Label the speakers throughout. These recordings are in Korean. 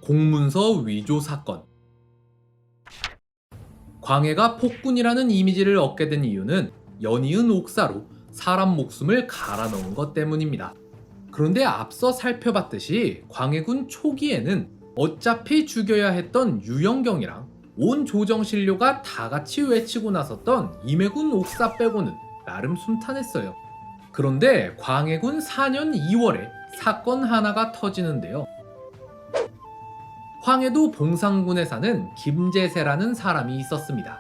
Speaker 1: 공문서 위조 사건. 광해가 폭군이라는 이미지를 얻게 된 이유는 연이은 옥사로 사람 목숨을 갈아 넣은 것 때문입니다. 그런데 앞서 살펴봤듯이 광해군 초기에는 어차피 죽여야 했던 유영경이랑 온 조정신료가 다 같이 외치고 나섰던 임해군 옥사 빼고는 나름 순탄했어요. 그런데 광해군 4년 2월에 사건 하나가 터지는데요. 황해도 봉상군에 사는 김제세라는 사람이 있었습니다.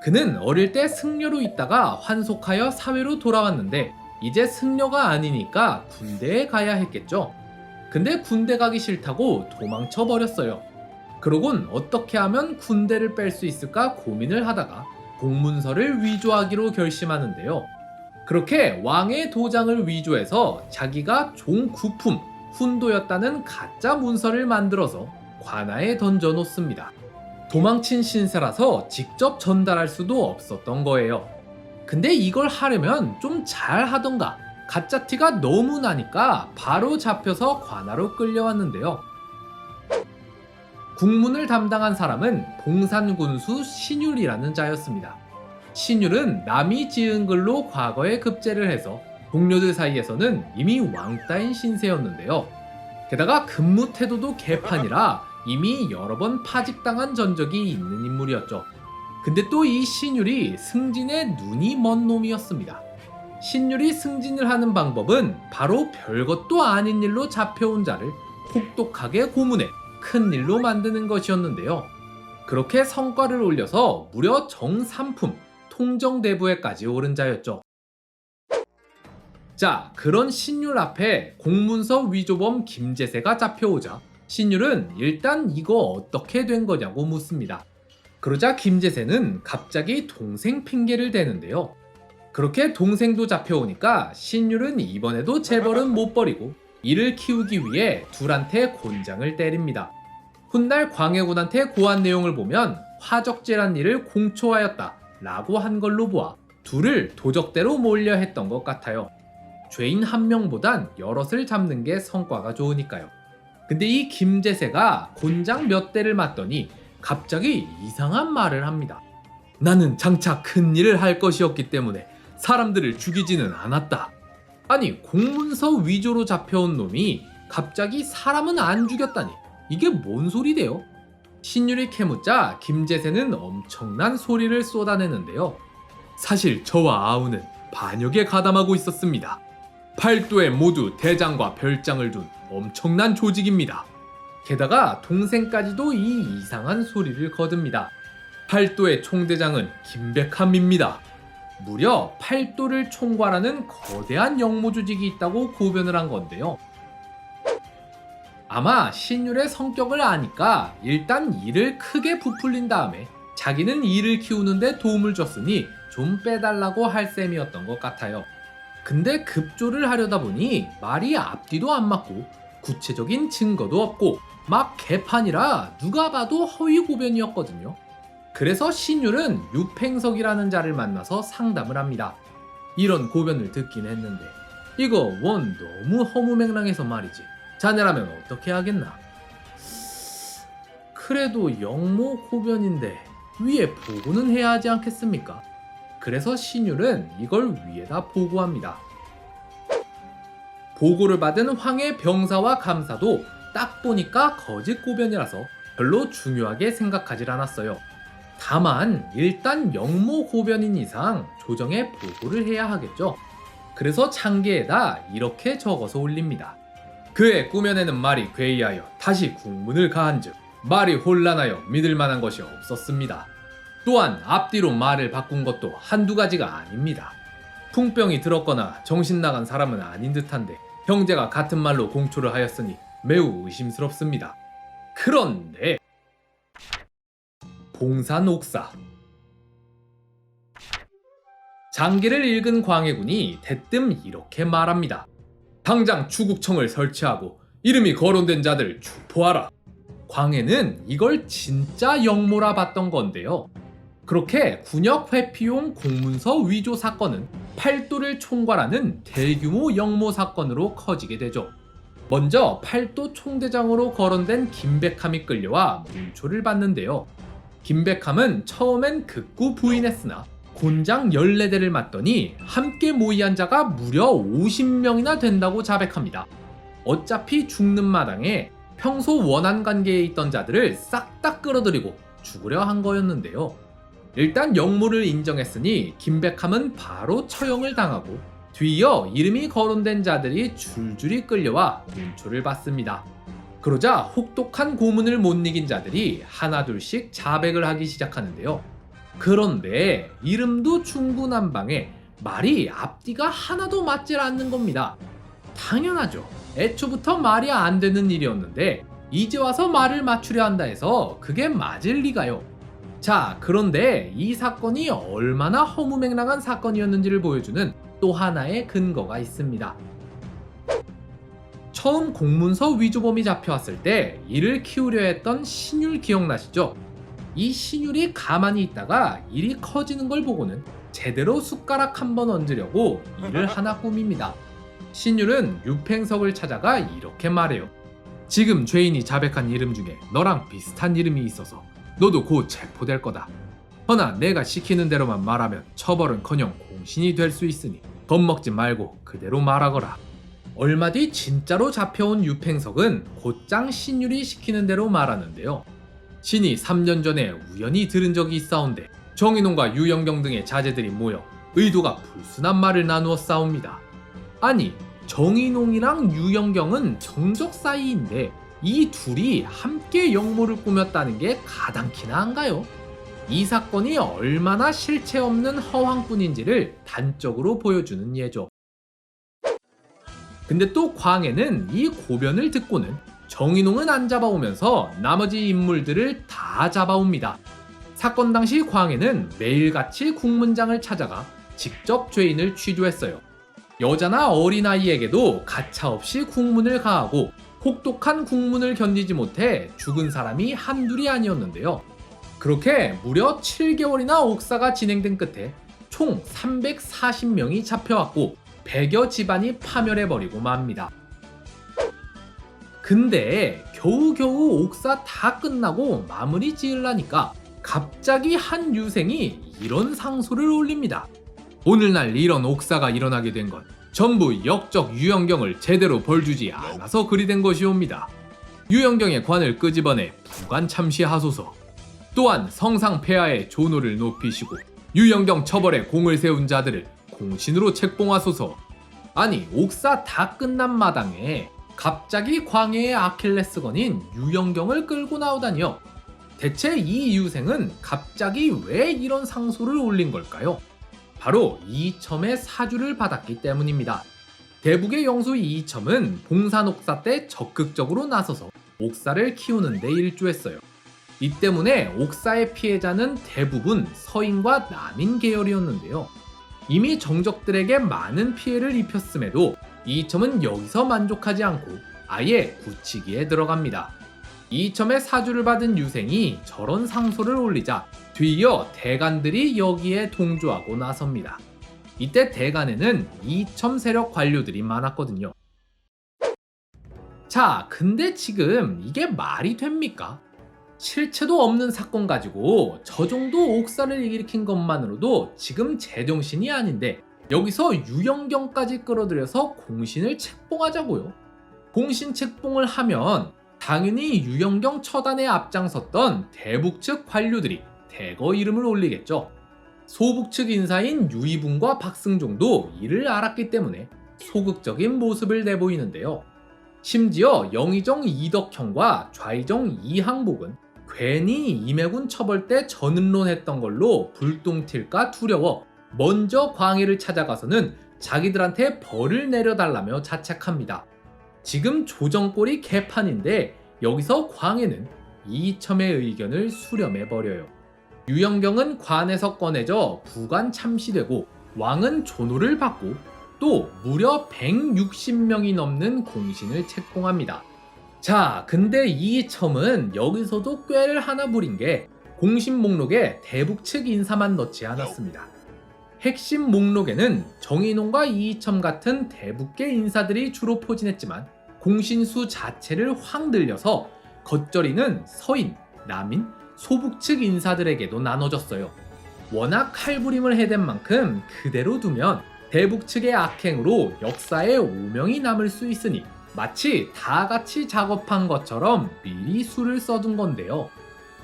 Speaker 1: 그는 어릴 때 승려로 있다가 환속하여 사회로 돌아왔는데 이제 승려가 아니니까 군대에 가야 했겠죠. 근데 군대 가기 싫다고 도망쳐 버렸어요. 그러곤 어떻게 하면 군대를 뺄 수 있을까 고민을 하다가 공문서를 위조하기로 결심하는데요. 그렇게 왕의 도장을 위조해서 자기가 종구품, 훈도였다는 가짜 문서를 만들어서 관아에 던져놓습니다. 도망친 신세라서 직접 전달할 수도 없었던 거예요. 근데 이걸 하려면 좀 잘하던가 가짜 티가 너무 나니까 바로 잡혀서 관아로 끌려왔는데요. 국문을 담당한 사람은 봉산군수 신율이라는 자였습니다. 신율은 남이 지은 글로 과거에 급제를 해서 동료들 사이에서는 이미 왕따인 신세였는데요. 게다가 근무 태도도 개판이라 이미 여러 번 파직당한 전적이 있는 인물이었죠. 근데 또 이 신율이 승진에 눈이 먼 놈이었습니다. 신율이 승진을 하는 방법은 바로 별것도 아닌 일로 잡혀온 자를 혹독하게 고문해 큰 일로 만드는 것이었는데요. 그렇게 성과를 올려서 무려 정삼품 통정대부에까지 오른 자였죠. 자, 그런 신율 앞에 공문서 위조범 김제세가 잡혀오자 신율은 일단 이거 어떻게 된 거냐고 묻습니다. 그러자 김제세는 갑자기 동생 핑계를 대는데요. 그렇게 동생도 잡혀오니까 신율은 이번에도 재벌은 못 버리고 이를 키우기 위해 둘한테 곤장을 때립니다. 훗날 광해군한테 고한 내용을 보면 화적질한 일을 공초하였다 라고 한 걸로 보아 둘을 도적대로 몰려 했던 것 같아요. 죄인 한 명보단 여럿을 잡는 게 성과가 좋으니까요. 근데 이 김제세가 곤장 몇 대를 맞더니 갑자기 이상한 말을 합니다. 나는 장차 큰 일을 할 것이었기 때문에 사람들을 죽이지는 않았다. 아니, 공문서 위조로 잡혀온 놈이 갑자기 사람은 안 죽였다니 이게 뭔 소리래요? 신율이 캐묻자 김제세는 엄청난 소리를 쏟아내는데요. 사실 저와 아우는 반역에 가담하고 있었습니다. 팔도에 모두 대장과 별장을 둔 엄청난 조직입니다. 게다가 동생까지도 이 이상한 소리를 거듭니다. 팔도의 총대장은 김백함입니다. 무려 팔도를 총괄하는 거대한 영모 조직이 있다고 고변을 한 건데요. 아마 신율의 성격을 아니까 일단 일을 크게 부풀린 다음에 자기는 일을 키우는데 도움을 줬으니 좀 빼달라고 할 셈이었던 것 같아요. 근데 급조를 하려다 보니 말이 앞뒤도 안 맞고 구체적인 증거도 없고 막 개판이라 누가 봐도 허위고변이었거든요. 그래서 신율은 유팽석이라는 자를 만나서 상담을 합니다. 이런 고변을 듣긴 했는데 이거 원 너무 허무맹랑해서 말이지. 자네라면 어떻게 하겠나? 그래도 영모 고변인데 위에 보고는 해야 하지 않겠습니까? 그래서 신율은 이걸 위에다 보고합니다. 보고를 받은 황해 병사와 감사도 딱 보니까 거짓 고변이라서 별로 중요하게 생각하질 않았어요. 다만 일단 영모 고변인 이상 조정에 보고를 해야 하겠죠. 그래서 창계에다 이렇게 적어서 올립니다. 그의 꾸며내는 말이 괴이하여 다시 국문을 가한즉 말이 혼란하여 믿을 만한 것이 없었습니다. 또한 앞뒤로 말을 바꾼 것도 한두 가지가 아닙니다. 풍병이 들었거나 정신 나간 사람은 아닌 듯한데 형제가 같은 말로 공초를 하였으니 매우 의심스럽습니다. 그런데 봉산옥사. 장기를 읽은 광해군이 대뜸 이렇게 말합니다. 당장 추국청을 설치하고 이름이 거론된 자들 추포하라. 광해는 이걸 진짜 영모라 봤던 건데요. 그렇게 군역 회피용 공문서 위조 사건은 팔도를 총괄하는 대규모 영모 사건으로 커지게 되죠. 먼저 팔도 총대장으로 거론된 김백함이 끌려와 문초를 받는데요. 김백함은 처음엔 극구 부인했으나 곤장 14대를 맞더니 함께 모의한 자가 무려 50명이나 된다고 자백합니다. 어차피 죽는 마당에 평소 원한 관계에 있던 자들을 싹 다 끌어들이고 죽으려 한 거였는데요. 일단 역모를 인정했으니 김백함은 바로 처형을 당하고 뒤이어 이름이 거론된 자들이 줄줄이 끌려와 문초를 받습니다. 그러자 혹독한 고문을 못 이긴 자들이 하나둘씩 자백을 하기 시작하는데요. 그런데 이름도 중구난방에 말이 앞뒤가 하나도 맞질 않는 겁니다. 당연하죠. 애초부터 말이 안 되는 일이었는데 이제 와서 말을 맞추려 한다 해서 그게 맞을 리가요. 자, 그런데 이 사건이 얼마나 허무맹랑한 사건이었는지를 보여주는 또 하나의 근거가 있습니다. 처음 공문서 위조범이 잡혀왔을 때 이를 키우려 했던 신율 기억나시죠? 이 신율이 가만히 있다가 일이 커지는 걸 보고는 제대로 숟가락 한번 얹으려고 일을 하나 꾸밉니다. 신율은 유팽석을 찾아가 이렇게 말해요. 지금 죄인이 자백한 이름 중에 너랑 비슷한 이름이 있어서 너도 곧 체포될 거다. 허나 내가 시키는 대로만 말하면 처벌은커녕 공신이 될 수 있으니 겁먹지 말고 그대로 말하거라. 얼마 뒤 진짜로 잡혀온 유팽석은 곧장 신율이 시키는 대로 말하는데요. 신이 3년 전에 우연히 들은 적이 있사온데 정인홍과 유영경 등의 자제들이 모여 의도가 불순한 말을 나누어 싸웁니다. 아니, 정인홍이랑 유영경은 정적 사이인데 이 둘이 함께 역모를 꾸몄다는 게 가당키나 한가요? 이 사건이 얼마나 실체 없는 허황뿐인지를 단적으로 보여주는 예죠. 근데 또 광해는 이 고변을 듣고는 정인홍은 안 잡아오면서 나머지 인물들을 다 잡아옵니다. 사건 당시 광해는 매일같이 국문장을 찾아가 직접 죄인을 취조했어요. 여자나 어린아이에게도 가차없이 국문을 가하고 혹독한 국문을 견디지 못해 죽은 사람이 한둘이 아니었는데요. 그렇게 무려 7개월이나 옥사가 진행된 끝에 총 340명이 잡혀왔고 100여 집안이 파멸해버리고 맙니다. 근데 겨우겨우 옥사 다 끝나고 마무리 지으려니까 갑자기 한 유생이 이런 상소를 올립니다. 오늘날 이런 옥사가 일어나게 된 건 전부 역적 유영경을 제대로 벌주지 않아서 그리 된 것이옵니다. 유영경의 관을 끄집어내 부관 참시하소서. 또한 성상폐하의 존호를 높이시고 유영경 처벌에 공을 세운 자들을 공신으로 책봉하소서. 아니, 옥사 다 끝난 마당에 갑자기 광해의 아킬레스건인 유영경을 끌고 나오다니요. 대체 이 유생은 갑자기 왜 이런 상소를 올린 걸까요? 바로 이첨의 사주를 받았기 때문입니다. 대북의 영수 이첨은 봉산옥사 때 적극적으로 나서서 옥사를 키우는 데 일조했어요. 이 때문에 옥사의 피해자는 대부분 서인과 남인 계열이었는데요. 이미 정적들에게 많은 피해를 입혔음에도 이첨은 여기서 만족하지 않고 아예 굳히기에 들어갑니다. 이첨의 사주를 받은 유생이 저런 상소를 올리자 뒤이어 대간들이 여기에 동조하고 나섭니다. 이때 대간에는 이첨 세력 관료들이 많았거든요. 자, 근데 지금 이게 말이 됩니까? 실체도 없는 사건 가지고 저 정도 옥사를 일으킨 것만으로도 지금 제정신이 아닌데 여기서 유영경까지 끌어들여서 공신을 책봉하자고요? 공신 책봉을 하면 당연히 유영경 처단에 앞장섰던 대북 측 관료들이 대거 이름을 올리겠죠. 소북 측 인사인 유이붕과 박승종도 이를 알았기 때문에 소극적인 모습을 내보이는데요. 심지어 영의정 이덕형과 좌의정 이항복은 괜히 임해군 처벌 때 전은론했던 걸로 불똥 튈까 두려워 먼저 광해를 찾아가서는 자기들한테 벌을 내려달라며 자책합니다. 지금 조정꼴이 개판인데 여기서 광해는 이첨의 의견을 수렴해버려요. 유영경은 관에서 꺼내져 부관 참시되고 왕은 존호를 받고 또 무려 160명이 넘는 공신을 책봉합니다. 자, 근데 이첨은 여기서도 꾀를 하나 부린 게 공신 목록에 대북 측 인사만 넣지 않았습니다. 핵심 목록에는 정인홍과 이이첨 같은 대북계 인사들이 주로 포진했지만 공신수 자체를 확 늘려서 겉절이는 서인, 남인, 소북 측 인사들에게도 나눠졌어요. 워낙 칼부림을 해댄 만큼 그대로 두면 대북 측의 악행으로 역사에 오명이 남을 수 있으니 마치 다 같이 작업한 것처럼 미리 수를 써둔 건데요.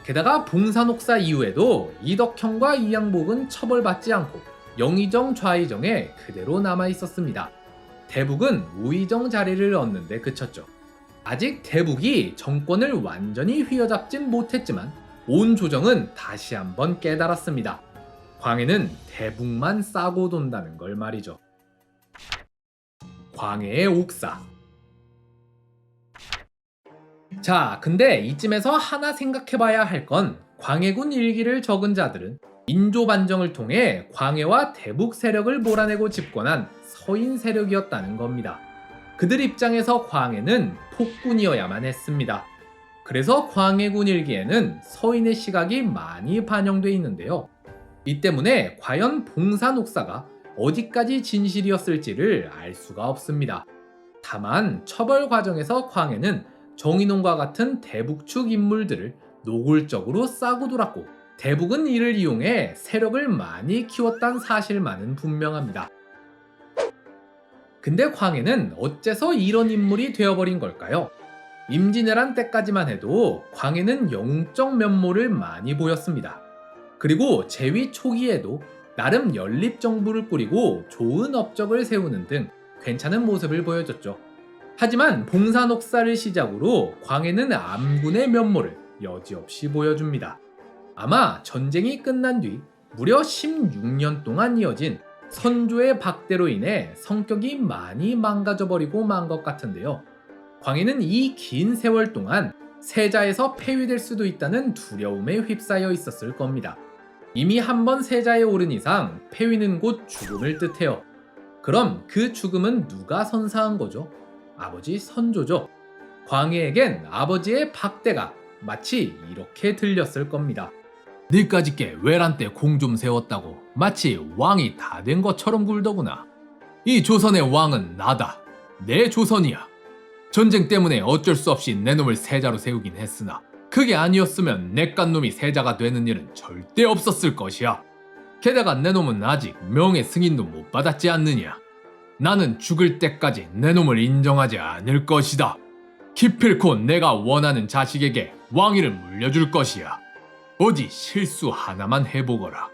Speaker 1: 게다가 봉산옥사 이후에도 이덕형과 이양복은 처벌받지 않고 영의정, 좌의정에 그대로 남아 있었습니다. 대북은 우의정 자리를 얻는데 그쳤죠. 아직 대북이 정권을 완전히 휘어잡진 못했지만 온 조정은 다시 한번 깨달았습니다. 광해는 대북만 싸고 돈다는 걸 말이죠. 광해의 옥사. 자, 근데 이쯤에서 하나 생각해봐야 할 건 광해군 일기를 적은 자들은 인조 반정을 통해 광해와 대북 세력을 몰아내고 집권한 서인 세력이었다는 겁니다. 그들 입장에서 광해는 폭군이어야만 했습니다. 그래서 광해군 일기에는 서인의 시각이 많이 반영돼 있는데요. 이 때문에 과연 봉산옥사가 어디까지 진실이었을지를 알 수가 없습니다. 다만 처벌 과정에서 광해는 정인홍과 같은 대북축 인물들을 노골적으로 싸고 돌았고 대북은 이를 이용해 세력을 많이 키웠다는 사실만은 분명합니다. 근데 광해는 어째서 이런 인물이 되어버린 걸까요? 임진왜란 때까지만 해도 광해는 영웅적 면모를 많이 보였습니다. 그리고 재위 초기에도 나름 연립정부를 꾸리고 좋은 업적을 세우는 등 괜찮은 모습을 보여줬죠. 하지만 봉산옥사를 시작으로 광해는 암군의 면모를 여지없이 보여줍니다. 아마 전쟁이 끝난 뒤 무려 16년 동안 이어진 선조의 박대로 인해 성격이 많이 망가져버리고 만 것 같은데요. 광해는 이 긴 세월 동안 세자에서 폐위될 수도 있다는 두려움에 휩싸여 있었을 겁니다. 이미 한번 세자에 오른 이상 폐위는 곧 죽음을 뜻해요. 그럼 그 죽음은 누가 선사한 거죠? 아버지 선조죠. 광해에겐 아버지의 박대가 마치 이렇게 들렸을 겁니다. 니까짓게 외란 때 공 좀 세웠다고 마치 왕이 다 된 것처럼 굴더구나. 이 조선의 왕은 나다. 내 조선이야. 전쟁 때문에 어쩔 수 없이 내 놈을 세자로 세우긴 했으나 그게 아니었으면 내깟 놈이 세자가 되는 일은 절대 없었을 것이야. 게다가 내 놈은 아직 명예 승인도 못 받았지 않느냐. 나는 죽을 때까지 내 놈을 인정하지 않을 것이다. 기필코 내가 원하는 자식에게 왕위를 물려줄 것이야. 어디 실수 하나만 해보거라.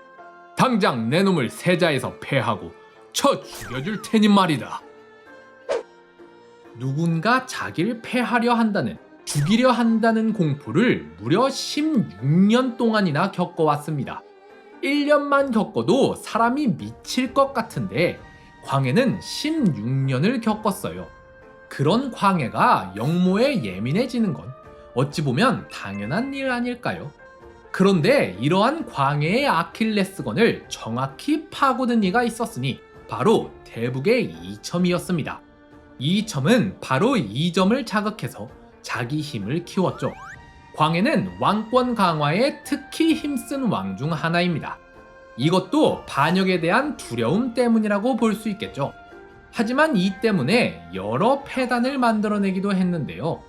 Speaker 1: 당장 내 놈을 세자에서 패하고 쳐 죽여줄 테니 말이다. 누군가 자기를 패하려 한다는, 죽이려 한다는 공포를 무려 16년 동안이나 겪어왔습니다. 1년만 겪어도 사람이 미칠 것 같은데 광해는 16년을 겪었어요. 그런 광해가 영모에 예민해지는 건 어찌 보면 당연한 일 아닐까요? 그런데 이러한 광해의 아킬레스건을 정확히 파고든 이가 있었으니 바로 대북의 이첨이었습니다. 이첨은 바로 이 점을 자극해서 자기 힘을 키웠죠. 광해는 왕권 강화에 특히 힘쓴 왕 중 하나입니다. 이것도 반역에 대한 두려움 때문이라고 볼 수 있겠죠. 하지만 이 때문에 여러 패단을 만들어내기도 했는데요.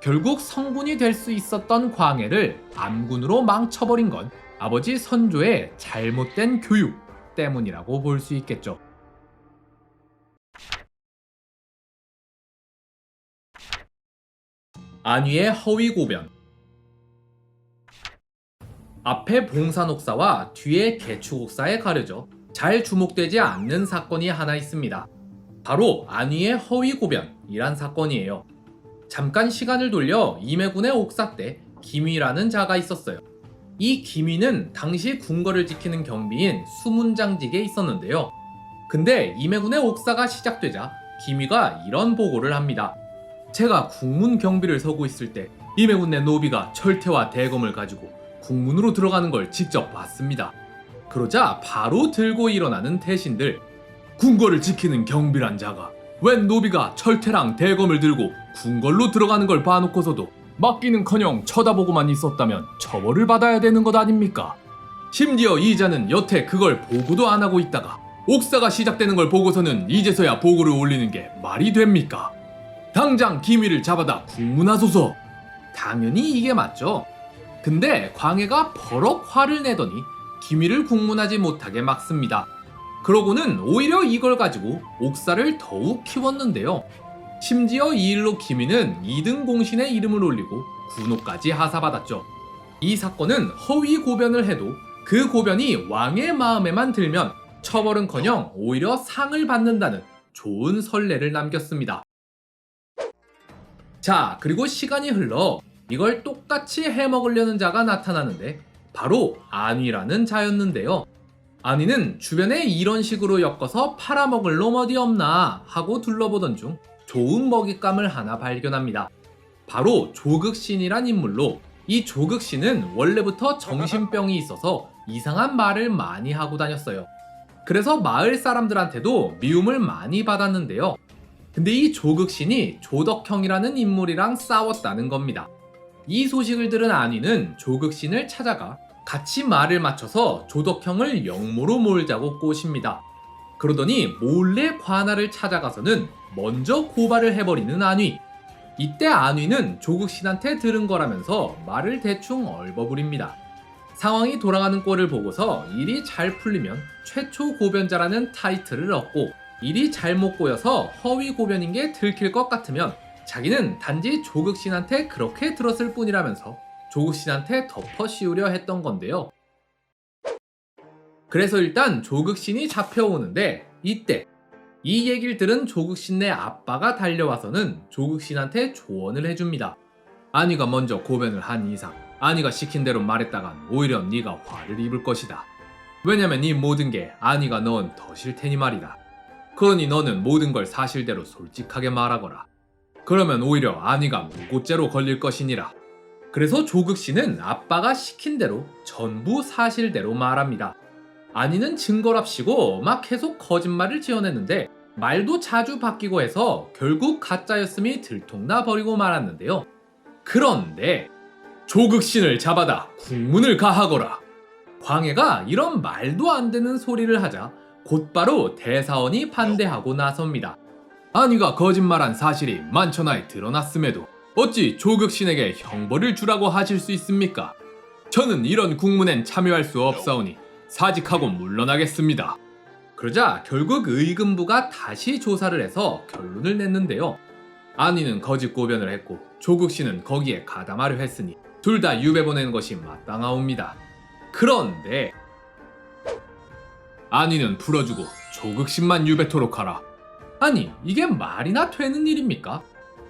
Speaker 1: 결국 성군이 될 수 있었던 광해를 암군으로 망쳐버린 건 아버지 선조의 잘못된 교육 때문이라고 볼 수 있겠죠. 안위의 허위고변. 앞에 봉산옥사와 뒤에 개축옥사에 가려져 잘 주목되지 않는 사건이 하나 있습니다. 바로 안위의 허위고변이란 사건이에요. 잠깐 시간을 돌려 임해군의 옥사 때 김위라는 자가 있었어요. 이 김위는 당시 궁궐을 지키는 경비인 수문장직에 있었는데요. 근데 임해군의 옥사가 시작되자 김위가 이런 보고를 합니다. 제가 국문 경비를 서고 있을 때 임해군 내 노비가 철퇴와 대검을 가지고 국문으로 들어가는 걸 직접 봤습니다. 그러자 바로 들고 일어나는 대신들, 궁궐을 지키는 경비란 자가 웬 노비가 철퇴랑 대검을 들고 궁궐로 들어가는 걸 봐놓고서도 맡기는커녕 쳐다보고만 있었다면 처벌을 받아야 되는 것 아닙니까? 심지어 이 자는 여태 그걸 보고도 안 하고 있다가 옥사가 시작되는 걸 보고서는 이제서야 보고를 올리는 게 말이 됩니까? 당장 기미를 잡아다 국문하소서. 당연히 이게 맞죠. 근데 광해가 버럭 화를 내더니 기미를 국문하지 못하게 막습니다. 그러고는 오히려 이걸 가지고 옥사를 더욱 키웠는데요. 심지어 이 일로 기미는 2등 공신의 이름을 올리고 군호까지 하사받았죠. 이 사건은 허위 고변을 해도 그 고변이 왕의 마음에만 들면 처벌은커녕 오히려 상을 받는다는 좋은 선례를 남겼습니다. 자, 그리고 시간이 흘러 이걸 똑같이 해먹으려는 자가 나타나는데 바로 안위라는 자였는데요. 안위는 주변에 이런 식으로 엮어서 팔아먹을 놈 어디 없나 하고 둘러보던 중 좋은 먹잇감을 하나 발견합니다. 바로 조극신이란 인물로, 이 조극신은 원래부터 정신병이 있어서 이상한 말을 많이 하고 다녔어요. 그래서 마을 사람들한테도 미움을 많이 받았는데요. 근데 이 조극신이 조덕형이라는 인물이랑 싸웠다는 겁니다. 이 소식을 들은 안위는 조극신을 찾아가 같이 말을 맞춰서 조덕형을 영모로 몰자고 꼬십니다. 그러더니 몰래 관할을 찾아가서는 먼저 고발을 해버리는 안위. 이때 안위는 조극신한테 들은 거라면서 말을 대충 얼버무립니다. 상황이 돌아가는 꼴을 보고서 일이 잘 풀리면 최초 고변자라는 타이틀을 얻고, 일이 잘못 꼬여서 허위 고변인 게 들킬 것 같으면 자기는 단지 조극신한테 그렇게 들었을 뿐이라면서 조극신한테 덮어 씌우려 했던 건데요. 그래서 일단 조극신이 잡혀오는데 이때 이 얘기를 들은 조극신네 아빠가 달려와서는 조극신한테 조언을 해줍니다. 안위가 먼저 고변을 한 이상 안위가 시킨 대로 말했다간 오히려 네가 화를 입을 것이다. 왜냐면 이 모든 게 안위가 넣은 덫일 테니 말이다. 그러니 너는 모든 걸 사실대로 솔직하게 말하거라. 그러면 오히려 안위가 무고죄로 걸릴 것이니라. 그래서 조극신은 아빠가 시킨 대로 전부 사실대로 말합니다. 안위는 증거랍시고 막 계속 거짓말을 지어냈는데 말도 자주 바뀌고 해서 결국 가짜였음이 들통나 버리고 말았는데요. 그런데 조극신을 잡아다 국문을 가하거라. 광해가 이런 말도 안 되는 소리를 하자 곧바로 대사원이 반대하고 나섭니다. 안위가 거짓말한 사실이 만천하에 드러났음에도 어찌 조극신에게 형벌을 주라고 하실 수 있습니까? 저는 이런 국문엔 참여할 수 없사오니 사직하고 물러나겠습니다. 그러자 결국 의금부가 다시 조사를 해서 결론을 냈는데요. 안위는 거짓 고변을 했고 조극신은 거기에 가담하려 했으니 둘 다 유배 보내는 것이 마땅하옵니다. 그런데 안위는 풀어주고 조극신만 유배토록 하라. 아니, 이게 말이나 되는 일입니까?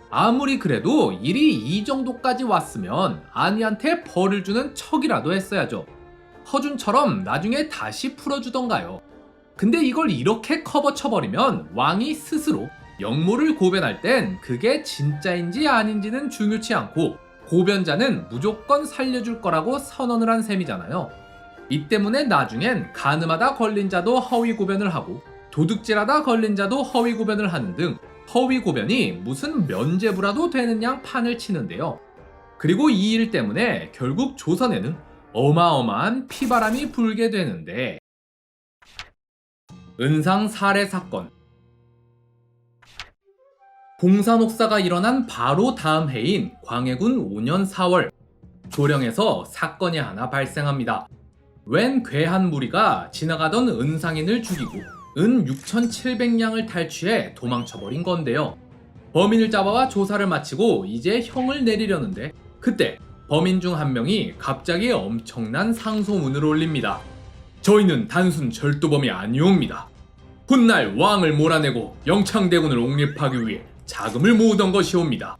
Speaker 1: 아무리 그래도 일이 이 정도까지 왔으면 안위한테 벌을 주는 척이라도 했어야죠. 허준처럼 나중에 다시 풀어주던가요. 근데 이걸 이렇게 커버쳐버리면 왕이 스스로 영모를 고변할 땐 그게 진짜인지 아닌지는 중요치 않고 고변자는 무조건 살려줄 거라고 선언을 한 셈이잖아요. 이 때문에 나중엔 가늠하다 걸린 자도 허위 고변을 하고 도둑질하다 걸린 자도 허위 고변을 하는 등 허위 고변이 무슨 면죄부라도 되는 양 판을 치는데요. 그리고 이 일 때문에 결국 조선에는 어마어마한 피바람이 불게 되는데, 은상 살해 사건. 봉산옥사가 일어난 바로 다음 해인 광해군 5년 4월, 조령에서 사건이 하나 발생합니다. 웬 괴한 무리가 지나가던 은상인을 죽이고 은 6,700냥을 탈취해 도망쳐버린 건데요. 범인을 잡아와 조사를 마치고 이제 형을 내리려는데 그때 범인 중 한 명이 갑자기 엄청난 상소문을 올립니다. 저희는 단순 절도범이 아니옵니다. 훗날 왕을 몰아내고 영창대군을 옹립하기 위해 자금을 모으던 것이옵니다.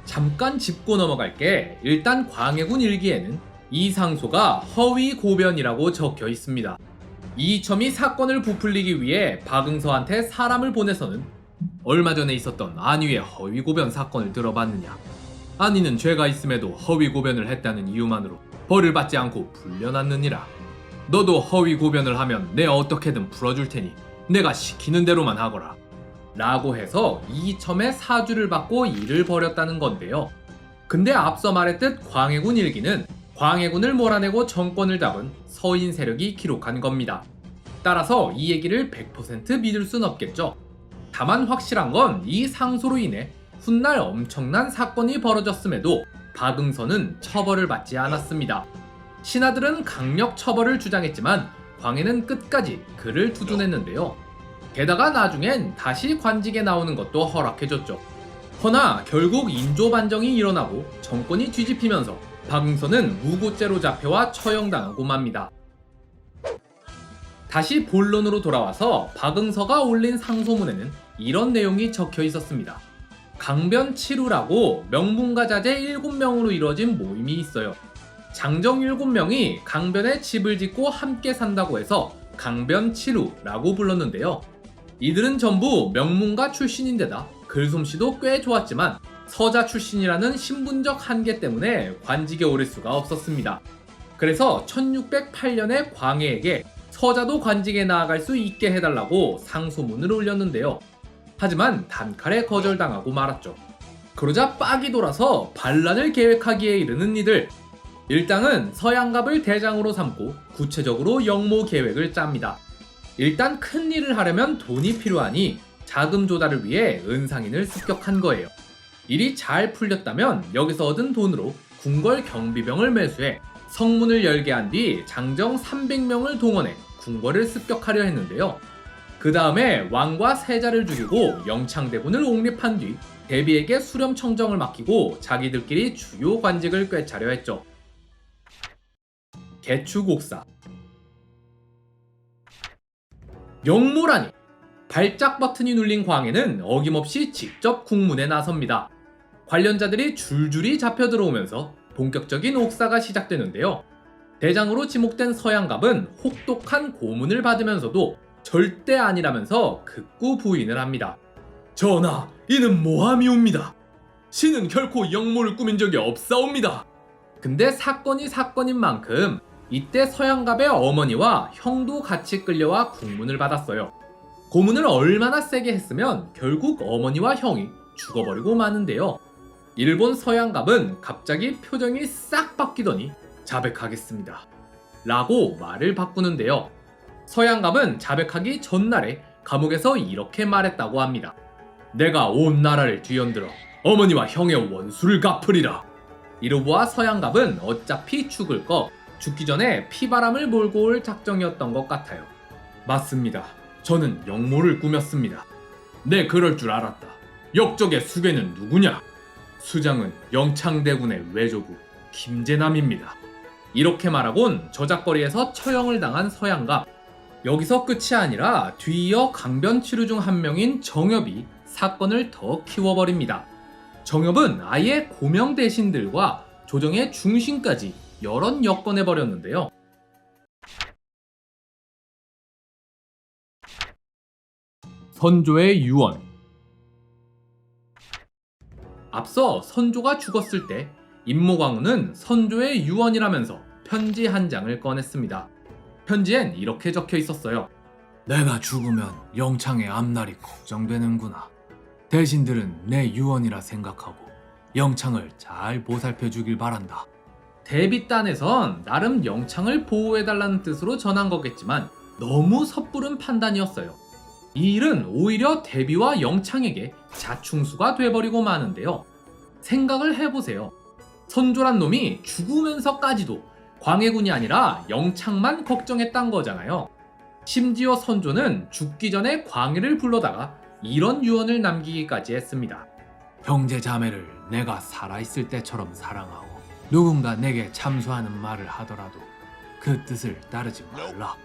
Speaker 1: 잠깐 짚고 넘어갈게. 일단 광해군 일기에는 이 상소가 허위 고변이라고 적혀 있습니다. 이첨이 사건을 부풀리기 위해 박응서한테 사람을 보내서는 얼마 전에 있었던 안위의 허위 고변 사건을 들어봤느냐. 안위는 죄가 있음에도 허위 고변을 했다는 이유만으로 벌을 받지 않고 풀려났느니라. 너도 허위 고변을 하면 내 어떻게든 풀어줄 테니 내가 시키는 대로만 하거라. 라고 해서 이첨의 사주를 받고 일을 벌였다는 건데요. 근데 앞서 말했듯 광해군 일기는 광해군을 몰아내고 정권을 잡은 서인 세력이 기록한 겁니다. 따라서 이 얘기를 100% 믿을 순 없겠죠. 다만 확실한 건 이 상소로 인해 훗날 엄청난 사건이 벌어졌음에도 박응서는 처벌을 받지 않았습니다. 신하들은 강력 처벌을 주장했지만 광해는 끝까지 그를 두둔했는데요. 게다가 나중엔 다시 관직에 나오는 것도 허락해줬죠. 허나 결국 인조 반정이 일어나고 정권이 뒤집히면서 박응서는 무고죄로 잡혀와 처형당하고 맙니다. 다시 본론으로 돌아와서 박응서가 올린 상소문에는 이런 내용이 적혀 있었습니다. 강변치루라고 명문가 자제 7명으로 이루어진 모임이 있어요. 장정 7명이 강변에 집을 짓고 함께 산다고 해서 강변치루라고 불렀는데요. 이들은 전부 명문가 출신인데다 글솜씨도 꽤 좋았지만 서자 출신이라는 신분적 한계 때문에 관직에 오를 수가 없었습니다. 그래서 1608년에 광해에게 서자도 관직에 나아갈 수 있게 해달라고 상소문을 올렸는데요. 하지만 단칼에 거절당하고 말았죠. 그러자 빡이 돌아서 반란을 계획하기에 이르는 이들. 일당은 서양갑을 대장으로 삼고 구체적으로 영모 계획을 짭니다. 일단 큰 일을 하려면 돈이 필요하니 자금 조달을 위해 은상인을 습격한 거예요. 일이 잘 풀렸다면 여기서 얻은 돈으로 궁궐 경비병을 매수해 성문을 열게 한 뒤 장정 300명을 동원해 궁궐을 습격하려 했는데요. 그 다음에 왕과 세자를 죽이고 영창대군을 옹립한 뒤 대비에게 수렴청정을 맡기고 자기들끼리 주요 관직을 꿰차려 했죠. 개추곡사. 영모라니! 발작 버튼이 눌린 광해는 어김없이 직접 국문에 나섭니다. 관련자들이 줄줄이 잡혀 들어오면서 본격적인 옥사가 시작되는데요. 대장으로 지목된 서양갑은 혹독한 고문을 받으면서도 절대 아니라면서 극구 부인을 합니다. 전하, 이는 모함이옵니다. 신은 결코 영모를 꾸민 적이 없사옵니다. 근데 사건이 사건인 만큼 이때 서양갑의 어머니와 형도 같이 끌려와 국문을 받았어요. 고문을 얼마나 세게 했으면 결국 어머니와 형이 죽어버리고 마는데요. 일본 서양갑은 갑자기 표정이 싹 바뀌더니 자백하겠습니다 라고 말을 바꾸는데요. 서양갑은 자백하기 전날에 감옥에서 이렇게 말했다고 합니다. 내가 온 나라를 뒤흔들어 어머니와 형의 원수를 갚으리라. 이로보아 서양갑은 어차피 죽을 거 죽기 전에 피바람을 몰고 올 작정이었던 것 같아요. 맞습니다. 저는 영모를 꾸몄습니다. 네, 그럴 줄 알았다. 역적의 수괴는 누구냐? 수장은 영창대군의 외조부 김재남입니다. 이렇게 말하곤 저작거리에서 처형을 당한 서양갑. 여기서 끝이 아니라 뒤이어 강변치루 중 한 명인 정엽이 사건을 더 키워버립니다. 정엽은 아예 고명 대신들과 조정의 중심까지 여럿 엮어내버렸는데요. 선조의 유언. 앞서 선조가 죽었을 때 임모광우는 선조의 유언이라면서 편지 한 장을 꺼냈습니다. 편지엔 이렇게 적혀 있었어요. 내가 죽으면 영창의 앞날이 걱정되는구나. 대신들은 내 유언이라 생각하고 영창을 잘 보살펴 주길 바란다. 대비단에선 나름 영창을 보호해달라는 뜻으로 전한 거겠지만 너무 섣부른 판단이었어요. 이 일은 오히려 대비와 영창에게 자충수가 돼버리고 마는데요. 생각을 해보세요. 선조란 놈이 죽으면서까지도 광해군이 아니라 영창만 걱정했단 거잖아요. 심지어 선조는 죽기 전에 광해를 불러다가 이런 유언을 남기기까지 했습니다. 형제 자매를 내가 살아있을 때처럼 사랑하고 누군가 내게 참소하는 말을 하더라도 그 뜻을 따르지 말라.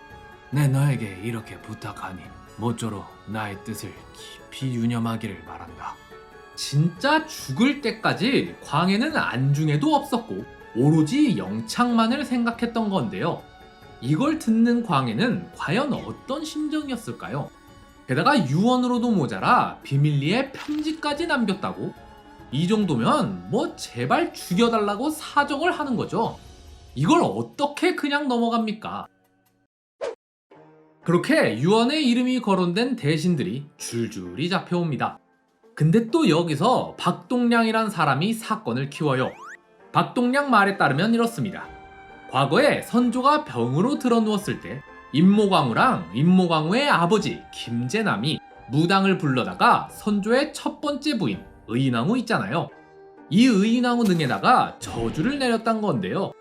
Speaker 1: 내 너에게 이렇게 부탁하니 모쪼록 나의 뜻을 깊이 유념하기를 바란다. 진짜 죽을 때까지 광해는 안중에도 없었고 오로지 영창만을 생각했던 건데요. 이걸 듣는 광해는 과연 어떤 심정이었을까요? 게다가 유언으로도 모자라 비밀리에 편지까지 남겼다고? 이 정도면 뭐 제발 죽여달라고 사정을 하는 거죠. 이걸 어떻게 그냥 넘어갑니까? 그렇게 유언에 이름이 거론된 대신들이 줄줄이 잡혀옵니다. 근데 또 여기서 박동량이란 사람이 사건을 키워요. 박동량 말에 따르면 이렇습니다. 과거에 선조가 병으로 드러누웠을 때 임모광우랑 임모광우의 아버지 김재남이 무당을 불러다가 선조의 첫 번째 부인 의인왕후 있잖아요. 이 의인왕후 등에다가 저주를 내렸단 건데요.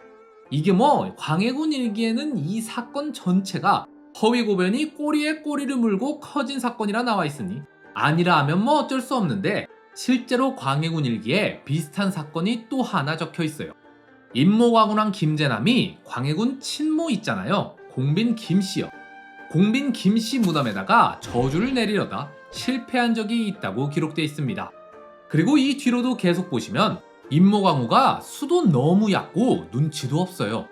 Speaker 1: 이게 뭐 광해군 일기에는 이 사건 전체가 허위고변이 꼬리에 꼬리를 물고 커진 사건이라 나와 있으니 아니라 하면 뭐 어쩔 수 없는데, 실제로 광해군 일기에 비슷한 사건이 또 하나 적혀 있어요. 임모광우랑 김제남이 광해군 친모 있잖아요. 공빈 김씨요. 공빈 김씨 무덤에다가 저주를 내리려다 실패한 적이 있다고 기록되어 있습니다. 그리고 이 뒤로도 계속 보시면 임모광우가 수도 너무 얕고 눈치도 없어요.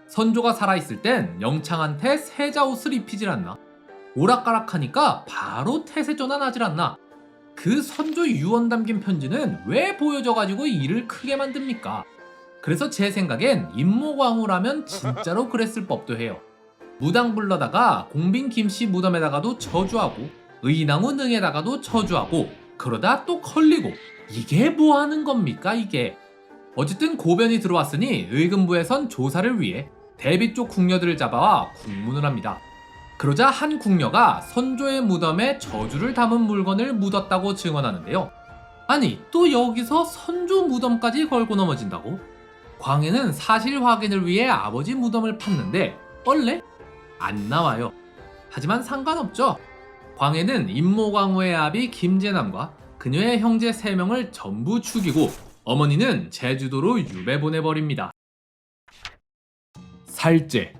Speaker 1: 선조가 살아있을 땐 영창한테 세자 옷을 입히질 않나, 오락가락하니까 바로 태세 전환하질 않나, 그 선조 유언 담긴 편지는 왜 보여줘가지고 일을 크게 만듭니까? 그래서 제 생각엔 임모광우라면 진짜로 그랬을 법도 해요. 무당 불러다가 공빈 김씨 무덤에다가도 저주하고 의인왕후 등에다가도 저주하고 그러다 또 걸리고, 이게 뭐 하는 겁니까 이게? 어쨌든 고변이 들어왔으니 의금부에선 조사를 위해 대비 쪽 궁녀들을 잡아와 국문을 합니다. 그러자 한 궁녀가 선조의 무덤에 저주를 담은 물건을 묻었다고 증언하는데요. 아니, 또 여기서 선조 무덤까지 걸고 넘어진다고? 광해는 사실 확인을 위해 아버지 무덤을 팠는데 원래 안 나와요. 하지만 상관없죠. 광해는 임모광우의 아비 김제남과 그녀의 형제 3명을 전부 죽이고 어머니는 제주도로 유배 보내버립니다. 살제.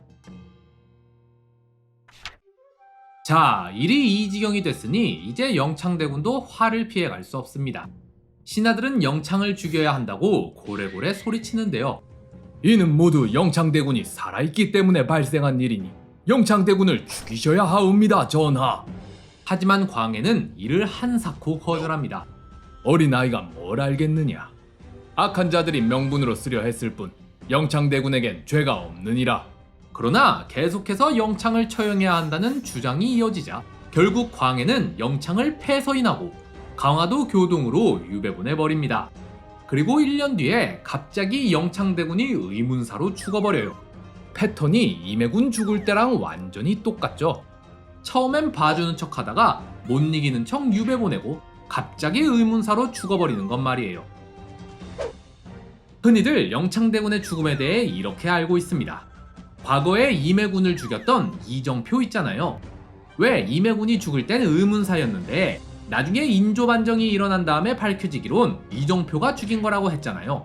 Speaker 1: 자, 일이 이 지경이 됐으니 이제 영창대군도 화를 피해갈 수 없습니다. 신하들은 영창을 죽여야 한다고 고래고래 소리치는데요. 이는 모두 영창대군이 살아있기 때문에 발생한 일이니 영창대군을 죽이셔야 하옵니다, 전하. 하지만 광해는 이를 한사코 거절합니다. 어린아이가 뭘 알겠느냐. 악한 자들이 명분으로 쓰려 했을 뿐 영창대군에겐 죄가 없느니라. 그러나 계속해서 영창을 처형해야 한다는 주장이 이어지자 결국 광해는 영창을 폐서인하고 강화도 교동으로 유배 보내버립니다. 그리고 1년 뒤에 갑자기 영창대군이 의문사로 죽어버려요. 패턴이 임해군 죽을 때랑 완전히 똑같죠. 처음엔 봐주는 척 하다가 못 이기는 척 유배 보내고 갑자기 의문사로 죽어버리는 건 말이에요. 흔히들 영창대군의 죽음에 대해 이렇게 알고 있습니다. 과거에 임해군을 죽였던 이정표 있잖아요. 왜 임해군이 죽을 땐 의문사였는데 나중에 인조반정이 일어난 다음에 밝혀지기론 이정표가 죽인 거라고 했잖아요.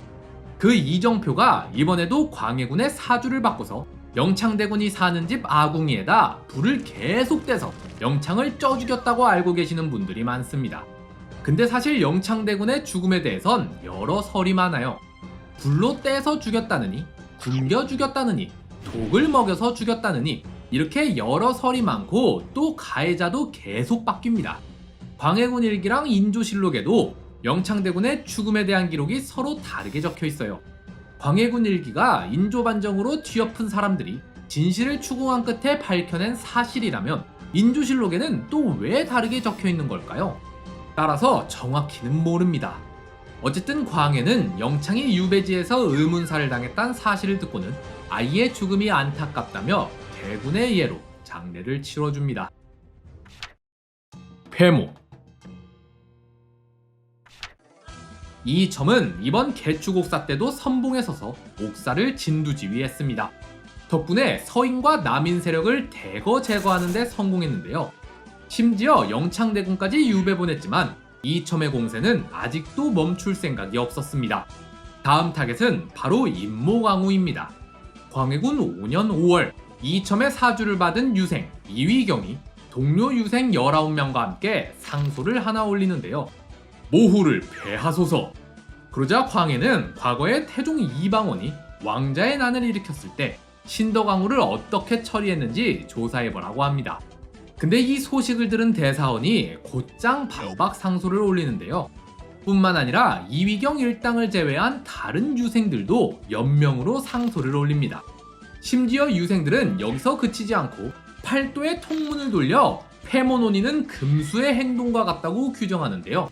Speaker 1: 그 이정표가 이번에도 광해군의 사주를 바꿔서 영창대군이 사는 집 아궁이에다 불을 계속 떼서 영창을 쪄 죽였다고 알고 계시는 분들이 많습니다. 근데 사실 영창대군의 죽음에 대해선 여러 설이 많아요. 불로 떼서 죽였다느니, 굶겨 죽였다느니, 독을 먹여서 죽였다느니, 이렇게 여러 설이 많고 또 가해자도 계속 바뀝니다. 광해군 일기랑 인조실록에도 영창대군의 죽음에 대한 기록이 서로 다르게 적혀 있어요. 광해군 일기가 인조반정으로 뒤엎은 사람들이 진실을 추궁한 끝에 밝혀낸 사실이라면 인조실록에는 또 왜 다르게 적혀 있는 걸까요? 따라서 정확히는 모릅니다. 어쨌든 광해는 영창이 유배지에서 의문사를 당했다는 사실을 듣고는 아이의 죽음이 안타깝다며 대군의 예로 장례를 치러줍니다. 폐모. 이 점은 이번 개축옥사 때도 선봉에 서서 옥사를 진두지휘했습니다. 덕분에 서인과 남인 세력을 대거 제거하는 데 성공했는데요. 심지어 영창대군까지 유배 보냈지만 이첨의 공세는 아직도 멈출 생각이 없었습니다. 다음 타겟은 바로 임모광우입니다. 광해군 5년 5월 이첨의 사주를 받은 유생 이위경이 동료 유생 19명과 함께 상소를 하나 올리는데요. 모후를 폐하소서. 그러자 광해는 과거에 태종 이방원이 왕자의 난을 일으켰을 때 신덕왕후를 어떻게 처리했는지 조사해보라고 합니다. 근데 이 소식을 들은 대사원이 곧장 반박 상소를 올리는데요. 뿐만 아니라 이위경 일당을 제외한 다른 유생들도 연명으로 상소를 올립니다. 심지어 유생들은 여기서 그치지 않고 팔도의 통문을 돌려 폐모 논의는 금수의 행동과 같다고 규정하는데요.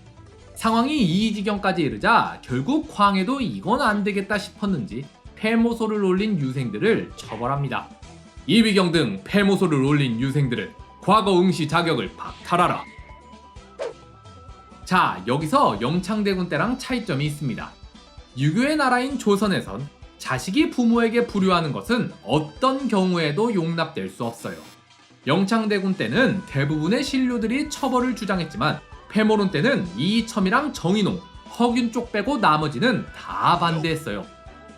Speaker 1: 상황이 이 지경까지 이르자 결국 광해도 이건 안 되겠다 싶었는지 폐모소를 올린 유생들을 처벌합니다. 이위경 등 폐모소를 올린 유생들은 과거 응시 자격을 박탈하라. 자, 여기서 영창대군 때랑 차이점이 있습니다. 유교의 나라인 조선에선 자식이 부모에게 불효하는 것은 어떤 경우에도 용납될 수 없어요. 영창대군 때는 대부분의 신료들이 처벌을 주장했지만 패모론 때는 이이첨이랑 정인홍, 허균 쪽 빼고 나머지는 다 반대했어요.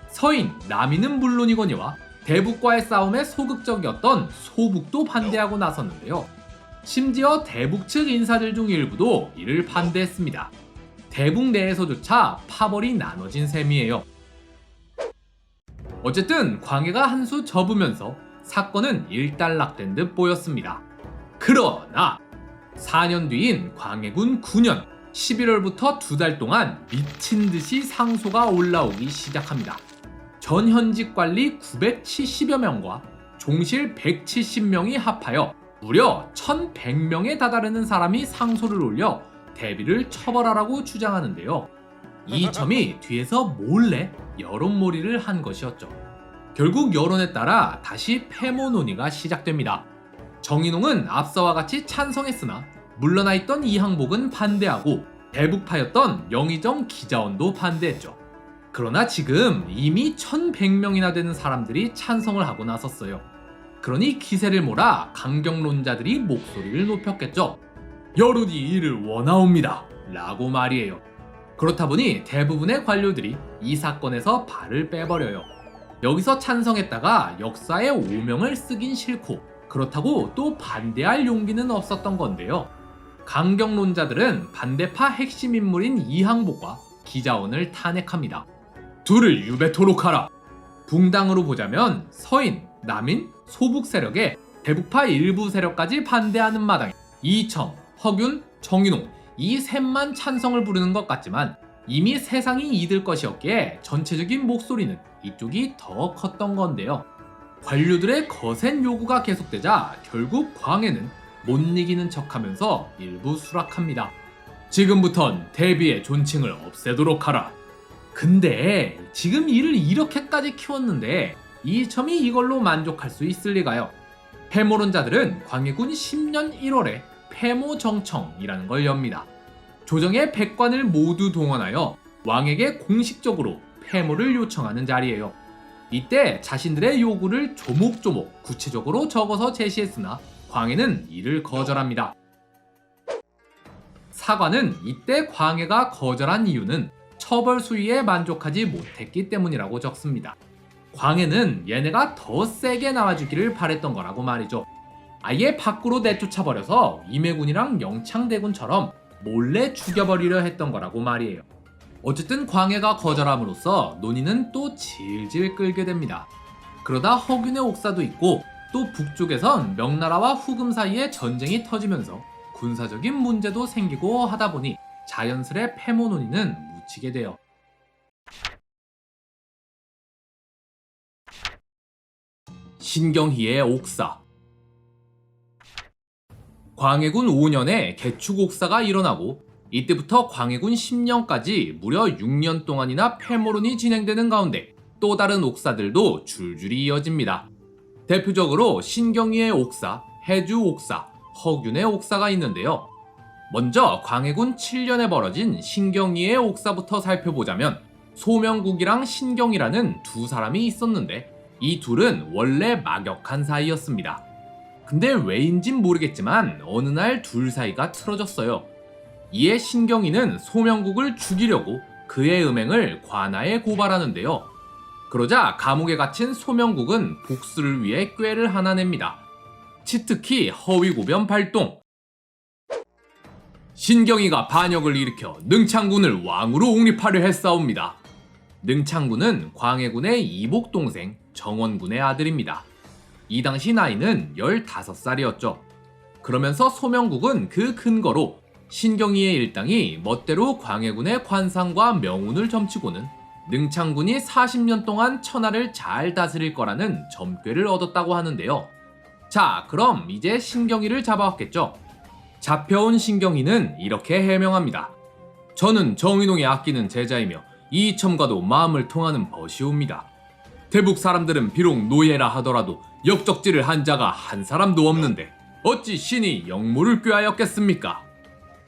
Speaker 1: 서인, 남인은 물론이거니와 대북과의 싸움에 소극적이었던 소북도 반대하고 나섰는데요. 심지어 대북 측 인사들 중 일부도 이를 반대했습니다. 대북 내에서조차 파벌이 나눠진 셈이에요. 어쨌든 광해가 한 수 접으면서 사건은 일단락된 듯 보였습니다. 그러나 4년 뒤인 광해군 9년 11월부터 2달 동안 미친 듯이 상소가 올라오기 시작합니다. 전 현직 관리 970여 명과 종실 170명이 합하여 무려 1100명에 다다르는 사람이 상소를 올려 대비를 처벌하라고 주장하는데요. 이이첨이 뒤에서 몰래 여론몰이를 한 것이었죠. 결국 여론에 따라 다시 패모 논의가 시작됩니다. 정인홍은 앞서와 같이 찬성했으나 물러나 있던 이항복은 반대하고 대북파였던 영의정 기자원도 반대했죠. 그러나 지금 이미 1100명이나 되는 사람들이 찬성을 하고 나섰어요. 그러니 기세를 몰아 강경론자들이 목소리를 높였겠죠. 여론이 이를 원하옵니다 라고 말이에요. 그렇다 보니 대부분의 관료들이 이 사건에서 발을 빼버려요. 여기서 찬성했다가 역사에 오명을 쓰긴 싫고 그렇다고 또 반대할 용기는 없었던 건데요. 강경론자들은 반대파 핵심 인물인 이항복과 기자원을 탄핵합니다. 둘을 유배토록 하라. 붕당으로 보자면 서인, 남인, 소북 세력에 대북파 일부 세력까지 반대하는 마당에 이이첨, 허균, 정인홍 이 셋만 찬성을 부르는 것 같지만 이미 세상이 이들 것이었기에 전체적인 목소리는 이쪽이 더 컸던 건데요. 관료들의 거센 요구가 계속되자 결국 광해는 못 이기는 척하면서 일부 수락합니다. 지금부턴 대비의 존칭을 없애도록 하라. 근데 지금 이를 이렇게까지 키웠는데 이이첨이 이걸로 만족할 수 있을 리가요. 패모론자들은 광해군 10년 1월에 패모정청이라는 걸 엽니다. 조정의 백관을 모두 동원하여 왕에게 공식적으로 패모를 요청하는 자리예요. 이때 자신들의 요구를 조목조목 구체적으로 적어서 제시했으나 광해는 이를 거절합니다. 사관은 이때 광해가 거절한 이유는 처벌 수위에 만족하지 못했기 때문이라고 적습니다. 광해는 얘네가 더 세게 나와주기를 바랬던 거라고 말이죠. 아예 밖으로 내쫓아버려서 임해군이랑 영창대군처럼 몰래 죽여버리려 했던 거라고 말이에요. 어쨌든 광해가 거절함으로써 논의는 또 질질 끌게 됩니다. 그러다 허균의 옥사도 있고 또 북쪽에선 명나라와 후금 사이에 전쟁이 터지면서 군사적인 문제도 생기고 하다 보니 자연스레 패모 논의는 묻히게 돼요. 신경희의 옥사. 광해군 5년에 개축옥사가 일어나고 이때부터 광해군 10년까지 무려 6년 동안이나 패모론이 진행되는 가운데 또 다른 옥사들도 줄줄이 이어집니다. 대표적으로 신경희의 옥사, 해주 옥사, 허균의 옥사가 있는데요. 먼저 광해군 7년에 벌어진 신경희의 옥사부터 살펴보자면 소명국이랑 신경이라는 두 사람이 있었는데 이 둘은 원래 막역한 사이였습니다. 근데 왜인진 모르겠지만 어느 날 둘 사이가 틀어졌어요. 이에 신경이는 소명국을 죽이려고 그의 음행을 관아에 고발하는데요. 그러자 감옥에 갇힌 소명국은 복수를 위해 꾀를 하나 냅니다. 치특히 허위고변 발동. 신경이가 반역을 일으켜 능창군을 왕으로 옹립하려 했사옵니다. 능창군은 광해군의 이복 동생 정원군의 아들입니다. 이 당시 나이는 15살이었죠. 그러면서 소명국은 그 근거로 신경희의 일당이 멋대로 광해군의 관상과 명운을 점치고는 능창군이 40년 동안 천하를 잘 다스릴 거라는 점괘를 얻었다고 하는데요. 자, 그럼 이제 신경희를 잡아왔겠죠. 잡혀온 신경희는 이렇게 해명합니다. 저는 정인홍이 아끼는 제자이며 이이첨과도 마음을 통하는 벗이옵니다. 대북 사람들은 비록 노예라 하더라도 역적질을 한 자가 한 사람도 없는데 어찌 신이 역모를 꾀하였겠습니까?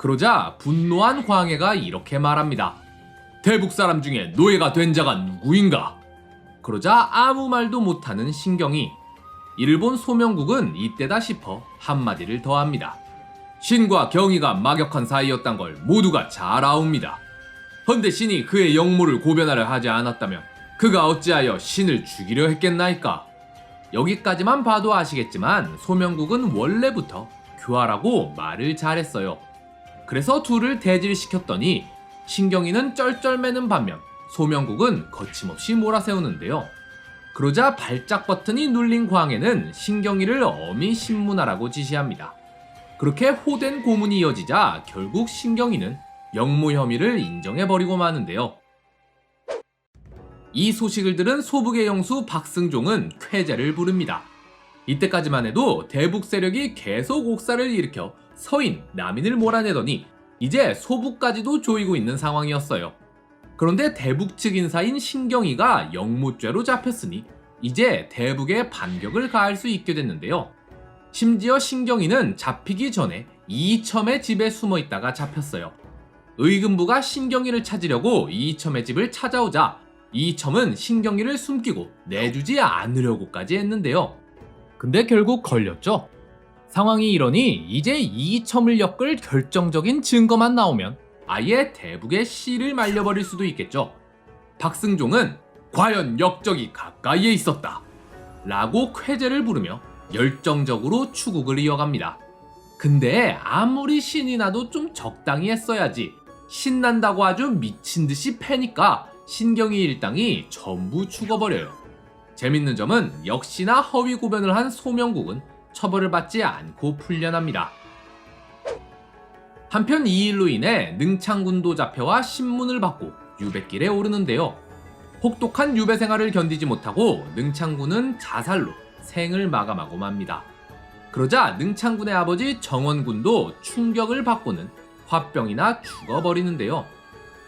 Speaker 1: 그러자 분노한 광해가 이렇게 말합니다. 대북 사람 중에 노예가 된 자가 누구인가? 그러자 아무 말도 못하는 신경이 이를 본 소명국은 이때다 싶어 한마디를 더합니다. 신과 경의가 막역한 사이였단 걸 모두가 잘 아옵니다. 헌데 신이 그의 영모를 고변하려 하지 않았다면 그가 어찌하여 신을 죽이려 했겠나이까? 여기까지만 봐도 아시겠지만 소명국은 원래부터 교활하고 말을 잘했어요. 그래서 둘을 대질시켰더니 신경이는 쩔쩔매는 반면 소명국은 거침없이 몰아세우는데요. 그러자 발작 버튼이 눌린 광해는 신경이를 엄히 신문하라고 지시합니다. 그렇게 호된 고문이 이어지자 결국 신경이는 영모 혐의를 인정해버리고 마는데요. 이 소식을 들은 소북의 영수 박승종은 쾌재를 부릅니다. 이때까지만 해도 대북 세력이 계속 옥사를 일으켜 서인, 남인을 몰아내더니 이제 소북까지도 조이고 있는 상황이었어요. 그런데 대북 측 인사인 신경이가 영모죄로 잡혔으니 이제 대북에 반격을 가할 수 있게 됐는데요. 심지어 신경이는 잡히기 전에 이이첨의 집에 숨어 있다가 잡혔어요. 의금부가 신경이를 찾으려고 이이첨의 집을 찾아오자 이이첨은 신경이를 숨기고 내주지 않으려고까지 했는데요. 근데 결국 걸렸죠. 상황이 이러니 이제 이이첨을 엮을 결정적인 증거만 나오면 아예 대북의 씨를 말려버릴 수도 있겠죠. 박승종은 과연 역적이 가까이에 있었다 라고 쾌재를 부르며 열정적으로 추국을 이어갑니다. 근데 아무리 신이 나도 좀 적당히 했어야지. 신난다고 아주 미친듯이 패니까 신경이 일당이 전부 죽어버려요. 재밌는 점은 역시나 허위 고변을 한 소명국은 처벌을 받지 않고 풀려납니다. 한편 이 일로 인해 능창군도 잡혀와 신문을 받고 유배길에 오르는데요. 혹독한 유배 생활을 견디지 못하고 능창군은 자살로 생을 마감하고 맙니다. 그러자 능창군의 아버지 정원군도 충격을 받고는 화병이나 죽어버리는데요.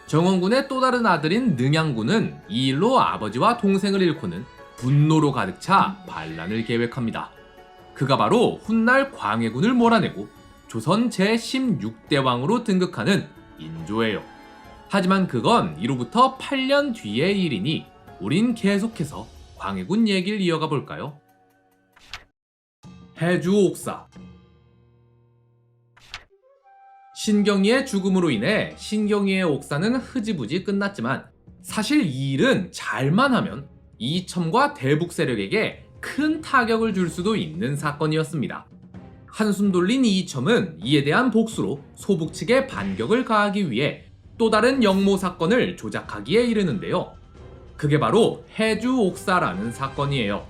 Speaker 1: 정원군의 또 다른 아들인 능양군은 이 일로 아버지와 동생을 잃고는 분노로 가득 차 반란을 계획합니다. 그가 바로 훗날 광해군을 몰아내고 조선 제16대 왕으로 등극하는 인조예요. 하지만 그건 이로부터 8년 뒤의 일이니 우린 계속해서 광해군 얘기를 이어가 볼까요? 해주 옥사. 신경이의 죽음으로 인해 신경이의 옥사는 흐지부지 끝났지만 사실 이 일은 잘만 하면 이이첨과 대북 세력에게 큰 타격을 줄 수도 있는 사건이었습니다. 한숨 돌린 이이첨은 이에 대한 복수로 소북 측에 반격을 가하기 위해 또 다른 영모 사건을 조작하기에 이르는데요. 그게 바로 해주 옥사라는 사건이에요.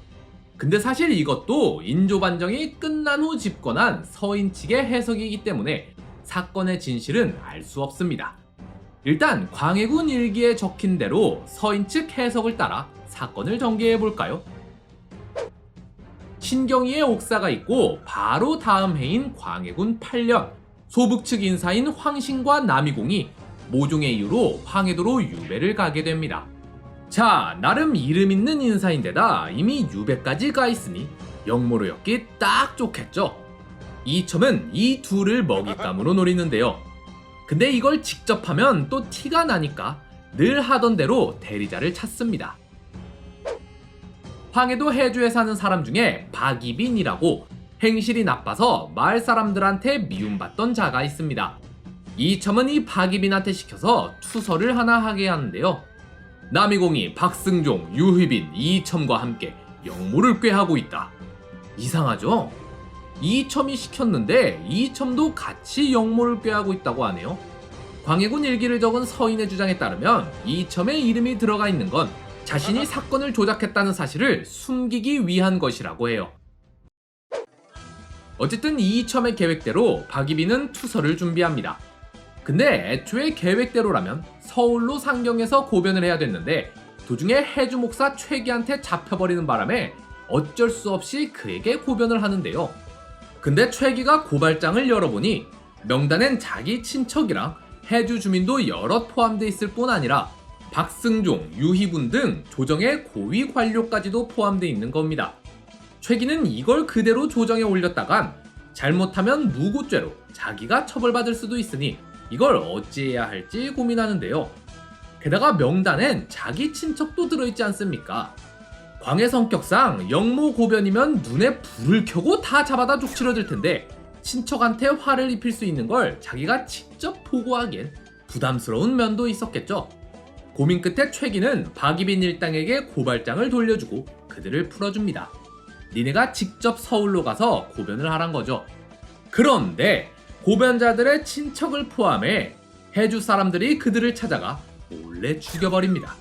Speaker 1: 근데 사실 이것도 인조반정이 끝난 후 집권한 서인 측의 해석이기 때문에 사건의 진실은 알 수 없습니다. 일단 광해군 일기에 적힌 대로 서인 측 해석을 따라 사건을 전개해 볼까요? 신경이의 옥사가 있고 바로 다음 해인 광해군 8년 소북 측 인사인 황신과 남이공이 모종의 이유로 황해도로 유배를 가게 됩니다. 자, 나름 이름 있는 인사인데다 이미 유배까지 가 있으니 영모로 엮기 딱 좋겠죠. 이첨은 이 둘을 먹잇감으로 노리는데요. 근데 이걸 직접 하면 또 티가 나니까 늘 하던 대로 대리자를 찾습니다. 황해도 해주에 사는 사람 중에 박이빈이라고 행실이 나빠서 마을 사람들한테 미움받던 자가 있습니다. 이첨은 이 박이빈한테 시켜서 투서를 하나 하게 하는데요. 남이공이 박승종, 유희빈, 이첨과 함께 영모를 꾀하고 있다. 이상하죠? 이첨이 시켰는데 이첨도 같이 영모를 꾀하고 있다고 하네요. 광해군 일기를 적은 서인의 주장에 따르면 이첨의 이름이 들어가 있는 건 자신이 사건을 조작했다는 사실을 숨기기 위한 것이라고 해요. 어쨌든 이이첨의 계획대로 박이빈은 투서를 준비합니다. 근데 애초에 계획대로라면 서울로 상경해서 고변을 해야 됐는데 도중에 해주 목사 최기한테 잡혀버리는 바람에 어쩔 수 없이 그에게 고변을 하는데요. 근데 최기가 고발장을 열어보니 명단엔 자기 친척이랑 해주 주민도 여럿 포함돼 있을 뿐 아니라 박승종, 유희분 등 조정의 고위 관료까지도 포함돼 있는 겁니다. 최기는 이걸 그대로 조정에 올렸다간 잘못하면 무고죄로 자기가 처벌받을 수도 있으니 이걸 어찌해야 할지 고민하는데요. 게다가 명단엔 자기 친척도 들어있지 않습니까? 광해 성격상 영모 고변이면 눈에 불을 켜고 다 잡아다 족치러질 텐데 친척한테 화를 입힐 수 있는 걸 자기가 직접 보고하기엔 부담스러운 면도 있었겠죠. 고민 끝에 최기는 박이빈 일당에게 고발장을 돌려주고 그들을 풀어줍니다. 니네가 직접 서울로 가서 고변을 하란 거죠. 그런데 고변자들의 친척을 포함해 해주 사람들이 그들을 찾아가 몰래 죽여버립니다.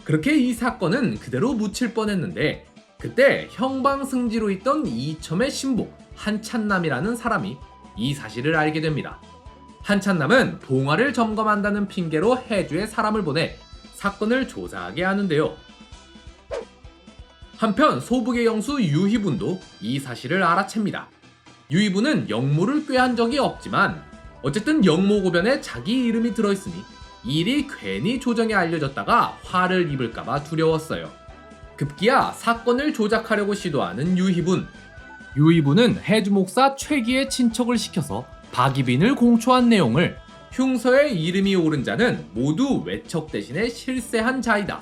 Speaker 1: 그렇게 이 사건은 그대로 묻힐 뻔했는데 그때 형방승지로 있던 이첨의 신복 한찬남이라는 사람이 이 사실을 알게 됩니다. 한찬남은 봉화를 점검한다는 핑계로 해주에 사람을 보내 사건을 조사하게 하는데요. 한편 소북의 영수 유희분도 이 사실을 알아챕니다. 유희분은 영모를 꾀한 적이 없지만 어쨌든 영모 고변에 자기 이름이 들어있으니 이 일이 괜히 조정에 알려졌다가 화를 입을까봐 두려웠어요. 급기야 사건을 조작하려고 시도하는 유희분. 유희분은 해주 목사 최기의 친척을 시켜서 박이빈을 공초한 내용을 흉서에 이름이 오른 자는 모두 외척 대신에 실세한 자이다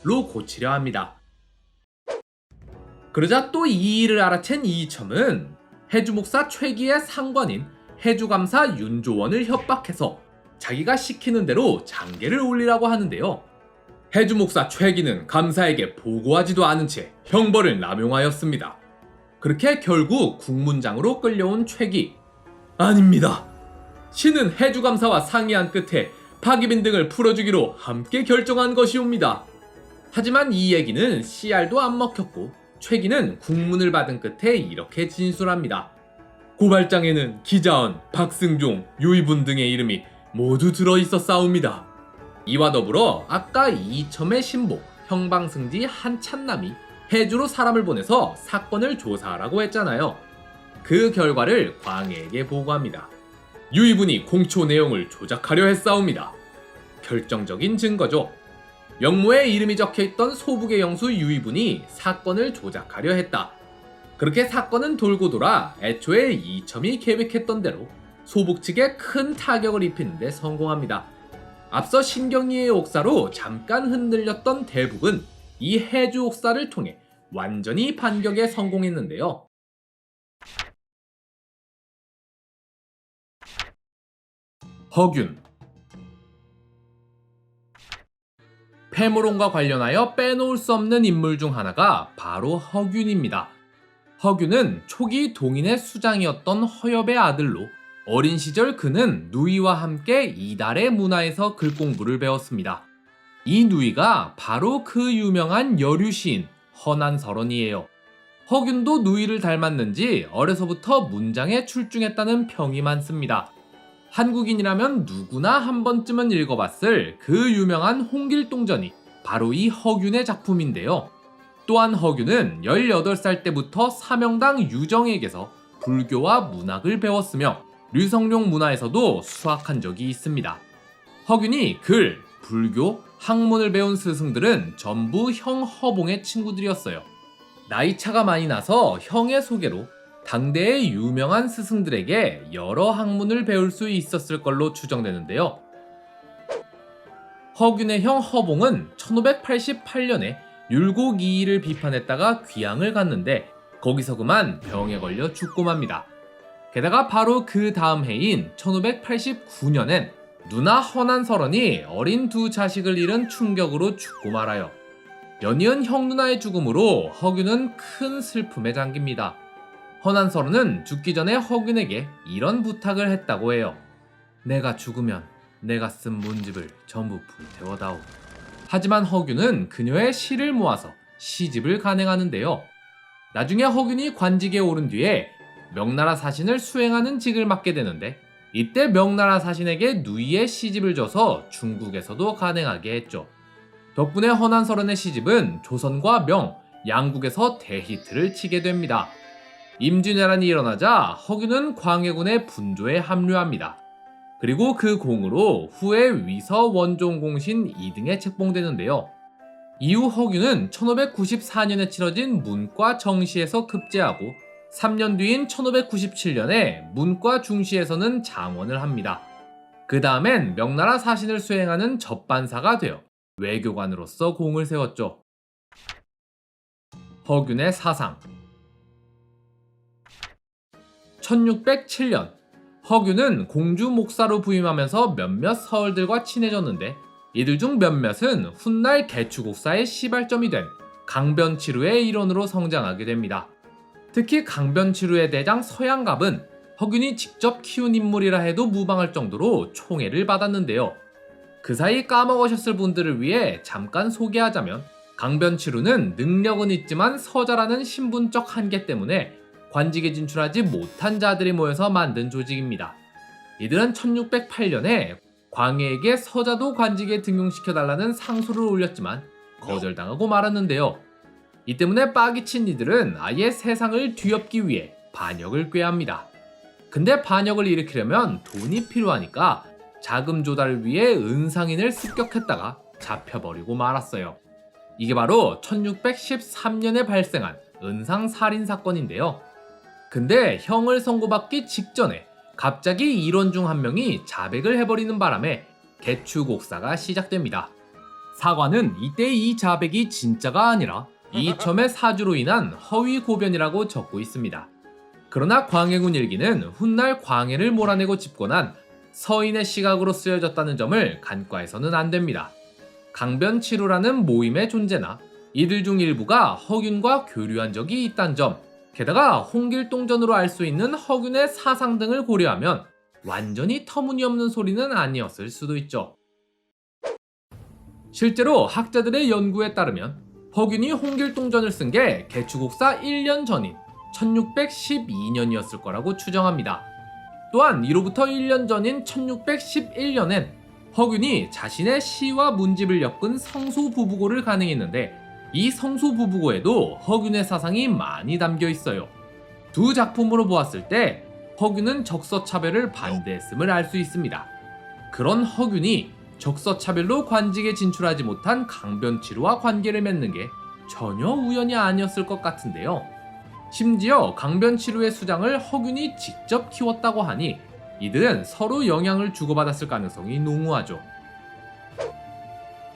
Speaker 1: 로 고치려 합니다. 그러자 또 이 일을 알아챈 이첨은 해주 목사 최기의 상관인 해주감사 윤조원을 협박해서 자기가 시키는 대로 장계를 올리라고 하는데요. 해주 목사 최기는 감사에게 보고하지도 않은 채 형벌을 남용하였습니다. 그렇게 결국 국문장으로 끌려온 최기. 아닙니다. 신은 해주감사와 상의한 끝에 박이빈 등을 풀어주기로 함께 결정한 것이옵니다. 하지만 이 얘기는 씨알도 안 먹혔고 최기는 국문을 받은 끝에 이렇게 진술합니다. 고발장에는 기자원, 박승종, 유희분 등의 이름이 모두 들어있었사옵니다. 이와 더불어 아까 이첨의 신복, 형방승지 한찬남이 해주로 사람을 보내서 사건을 조사하라고 했잖아요. 그 결과를 광해에게 보고합니다. 유희분이 공초 내용을 조작하려 했사옵니다. 결정적인 증거죠. 영모에 이름이 적혀있던 소북의 영수 유희분이 사건을 조작하려 했다. 그렇게 사건은 돌고 돌아 애초에 이첨이 계획했던 대로 소북 측에 큰 타격을 입히는 데 성공합니다. 앞서 신경리의 옥사로 잠깐 흔들렸던 대북은 이 해주 옥사를 통해 완전히 반격에 성공했는데요. 허균. 패무론과 관련하여 빼놓을 수 없는 인물 중 하나가 바로 허균입니다. 허균은 초기 동인의 수장이었던 허엽의 아들로 어린 시절 그는 누이와 함께 이달의 문화에서 글 공부를 배웠습니다. 이 누이가 바로 그 유명한 여류 시인 허난설원이에요. 허균도 누이를 닮았는지 어려서부터 문장에 출중했다는 평이 많습니다. 한국인이라면 누구나 한 번쯤은 읽어봤을 그 유명한 홍길동전이 바로 이 허균의 작품인데요. 또한 허균은 18살 때부터 사명당 유정에게서 불교와 문학을 배웠으며 류성룡 문화에서도 수학한 적이 있습니다. 허균이 글, 불교, 학문을 배운 스승들은 전부 형 허봉의 친구들이었어요. 나이차가 많이 나서 형의 소개로 당대의 유명한 스승들에게 여러 학문을 배울 수 있었을 걸로 추정되는데요. 허균의 형 허봉은 1588년에 율곡 이의를 비판했다가 귀양을 갔는데 거기서 그만 병에 걸려 죽고 맙니다. 게다가 바로 그 다음 해인 1589년엔 누나 허난설원이 어린 두 자식을 잃은 충격으로 죽고 말아요. 연이은 형 누나의 죽음으로 허균은 큰 슬픔에 잠깁니다. 허난설원은 죽기 전에 허균에게 이런 부탁을 했다고 해요. 내가 죽으면 내가 쓴 문집을 전부 불태워다오. 하지만 허균은 그녀의 시를 모아서 시집을 간행하는데요. 나중에 허균이 관직에 오른 뒤에 명나라 사신을 수행하는 직을 맡게 되는데 이때 명나라 사신에게 누이의 시집을 줘서 중국에서도 간행하게 했죠. 덕분에 허난설원의 시집은 조선과 명, 양국에서 대히트를 치게 됩니다. 임진왜란이 일어나자 허균은 광해군의 분조에 합류합니다. 그리고 그 공으로 후에 위서 원종공신 2등에 책봉되는데요. 이후 허균은 1594년에 치러진 문과 정시에서 급제하고 3년 뒤인 1597년에 문과 중시에서는 장원을 합니다. 그 다음엔 명나라 사신을 수행하는 접반사가 되어 외교관으로서 공을 세웠죠. 허균의 사상. 1607년 허균은 공주 목사로 부임하면서 몇몇 서얼들과 친해졌는데 이들 중 몇몇은 훗날 개추곡사의 시발점이 된 강변치루의 일원으로 성장하게 됩니다. 특히 강변치루의 대장 서양갑은 허균이 직접 키운 인물이라 해도 무방할 정도로 총애를 받았는데요. 그 사이 까먹으셨을 분들을 위해 잠깐 소개하자면 강변치루는 능력은 있지만 서자라는 신분적 한계 때문에 관직에 진출하지 못한 자들이 모여서 만든 조직입니다. 이들은 1608년에 광해에게 서자도 관직에 등용시켜달라는 상소를 올렸지만 거절당하고 말았는데요. 이 때문에 빠기친 이들은 아예 세상을 뒤엎기 위해 반역을 꾀합니다. 근데 반역을 일으키려면 돈이 필요하니까 자금 조달을 위해 은상인을 습격했다가 잡혀버리고 말았어요. 이게 바로 1613년에 발생한 은상살인 사건인데요. 근데 형을 선고받기 직전에 갑자기 일원 중 한 명이 자백을 해버리는 바람에 개추곡사가 시작됩니다. 사관은 이때 이 자백이 진짜가 아니라 이첨의 사주로 인한 허위 고변이라고 적고 있습니다. 그러나 광해군 일기는 훗날 광해를 몰아내고 집권한 서인의 시각으로 쓰여졌다는 점을 간과해서는 안 됩니다. 강변치루라는 모임의 존재나 이들 중 일부가 허균과 교류한 적이 있다는 점, 게다가 홍길동전으로 알 수 있는 허균의 사상 등을 고려하면 완전히 터무니없는 소리는 아니었을 수도 있죠. 실제로 학자들의 연구에 따르면 허균이 홍길동전을 쓴 게 개추곡사 1년 전인 1612년이었을 거라고 추정합니다. 또한 이로부터 1년 전인 1611년엔 허균이 자신의 시와 문집을 엮은 성소부부고를 간행했는데 이 성소부부고에도 허균의 사상이 많이 담겨 있어요. 두 작품으로 보았을 때 허균은 적서차별을 반대했음을 알 수 있습니다. 그런 허균이 적서차별로 관직에 진출하지 못한 강변치루와 관계를 맺는 게 전혀 우연이 아니었을 것 같은데요. 심지어 강변치루의 수장을 허균이 직접 키웠다고 하니 이들은 서로 영향을 주고받았을 가능성이 농후하죠.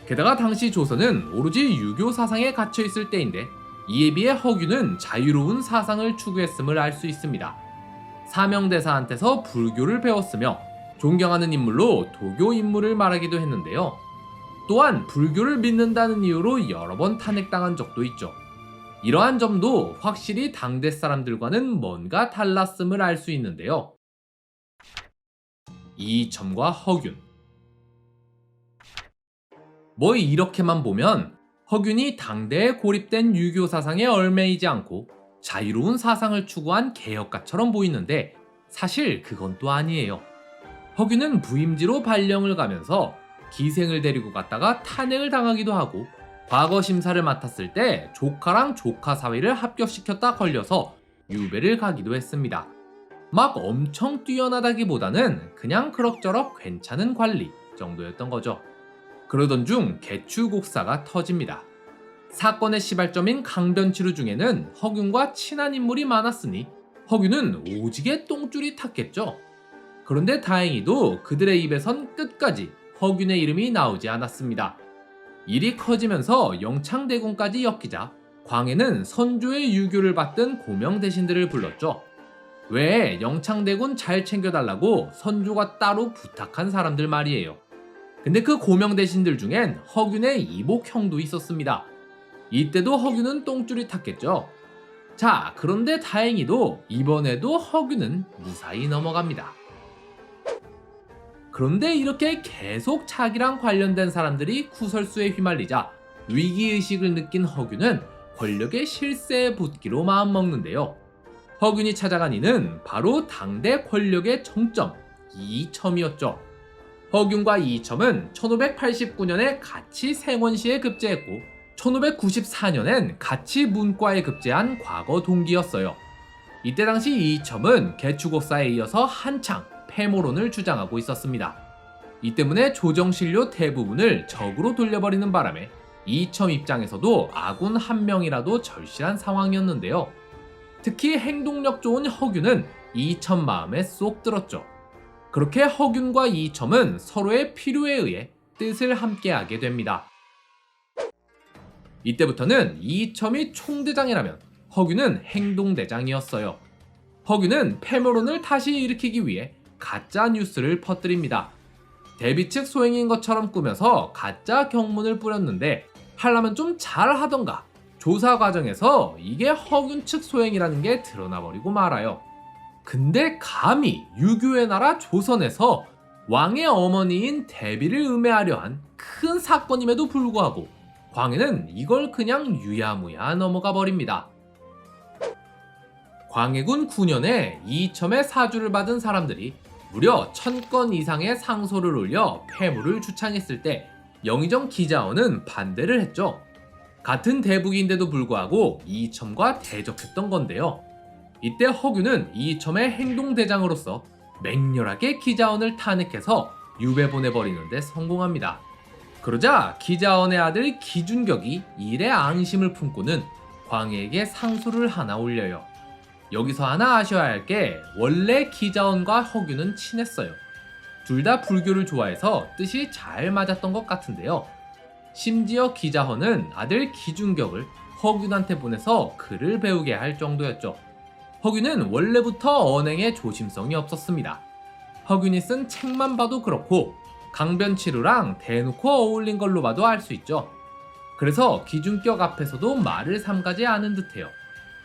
Speaker 1: 게다가 당시 조선은 오로지 유교 사상에 갇혀있을 때인데 이에 비해 허균은 자유로운 사상을 추구했음을 알 수 있습니다. 사명대사한테서 불교를 배웠으며 존경하는 인물로 도교 인물을 말하기도 했는데요. 또한 불교를 믿는다는 이유로 여러 번 탄핵당한 적도 있죠. 이러한 점도 확실히 당대 사람들과는 뭔가 달랐음을 알 수 있는데요. 이이첨과 허균. 뭐 이렇게만 보면 허균이 당대에 고립된 유교 사상에 얽매이지 않고 자유로운 사상을 추구한 개혁가처럼 보이는데 사실 그건 또 아니에요. 허균은 부임지로 발령을 가면서 기생을 데리고 갔다가 탄핵을 당하기도 하고 과거 심사를 맡았을 때 조카랑 조카 사위를 합격시켰다 걸려서 유배를 가기도 했습니다. 막 엄청 뛰어나다기보다는 그냥 그럭저럭 괜찮은 관리 정도였던 거죠. 그러던 중 개추곡사가 터집니다. 사건의 시발점인 강변치루 중에는 허균과 친한 인물이 많았으니 허균은 오지게 똥줄이 탔겠죠. 그런데 다행히도 그들의 입에선 끝까지 허균의 이름이 나오지 않았습니다. 일이 커지면서 영창대군까지 엮이자 광해는 선조의 유교를 받든 고명 대신들을 불렀죠. 외에 영창대군 잘 챙겨달라고 선조가 따로 부탁한 사람들 말이에요. 근데 그 고명 대신들 중엔 허균의 이복형도 있었습니다. 이때도 허균은 똥줄이 탔겠죠. 자, 그런데 다행히도 이번에도 허균은 무사히 넘어갑니다. 그런데 이렇게 계속 자기랑 관련된 사람들이 구설수에 휘말리자 위기의식을 느낀 허균은 권력의 실세에 붙기로 마음먹는데요. 허균이 찾아간 이는 바로 당대 권력의 정점 이이첨이었죠. 허균과 이이첨은 1589년에 같이 생원시에 급제했고 1594년엔 같이 문과에 급제한 과거 동기였어요. 이때 당시 이이첨은 개추곡사에 이어서 한창 패모론을 주장하고 있었습니다. 이 때문에 조정신료 대부분을 적으로 돌려버리는 바람에 이이첨 입장에서도 아군 한 명이라도 절실한 상황이었는데요. 특히 행동력 좋은 허균은 이첨 마음에 쏙 들었죠. 그렇게 허균과 이첨은 서로의 필요에 의해 뜻을 함께하게 됩니다. 이때부터는 이첨이 총대장이라면 허균은 행동대장이었어요. 허균은 패물론을 다시 일으키기 위해 가짜 뉴스를 퍼뜨립니다. 대비 측 소행인 것처럼 꾸며서 가짜 경문을 뿌렸는데 하려면 좀 잘하던가 조사 과정에서 이게 허균 측 소행이라는 게 드러나버리고 말아요. 근데 감히 유교의 나라 조선에서 왕의 어머니인 대비를 음해하려 한 큰 사건임에도 불구하고 광해는 이걸 그냥 유야무야 넘어가 버립니다. 광해군 9년에 이첨의 사주를 받은 사람들이 무려 1000건 이상의 상소를 올려 폐물을 주창했을 때 영의정 기자원은 반대를 했죠. 같은 대북인데도 불구하고 이첨과 대적했던 건데요. 이때 허균은 이첨의 행동대장으로서 맹렬하게 기자원을 탄핵해서 유배 보내버리는 데 성공합니다. 그러자 기자원의 아들 기준격이 일에 앙심을 품고는 광해에게 상소를 하나 올려요. 여기서 하나 아셔야 할 게 원래 기자원과 허균은 친했어요. 둘 다 불교를 좋아해서 뜻이 잘 맞았던 것 같은데요. 심지어 기자헌은 아들 기준격을 허균한테 보내서 글을 배우게 할 정도였죠. 허균은 원래부터 언행에 조심성이 없었습니다. 허균이 쓴 책만 봐도 그렇고 강변치루랑 대놓고 어울린 걸로 봐도 알 수 있죠. 그래서 기준격 앞에서도 말을 삼가지 않은 듯해요.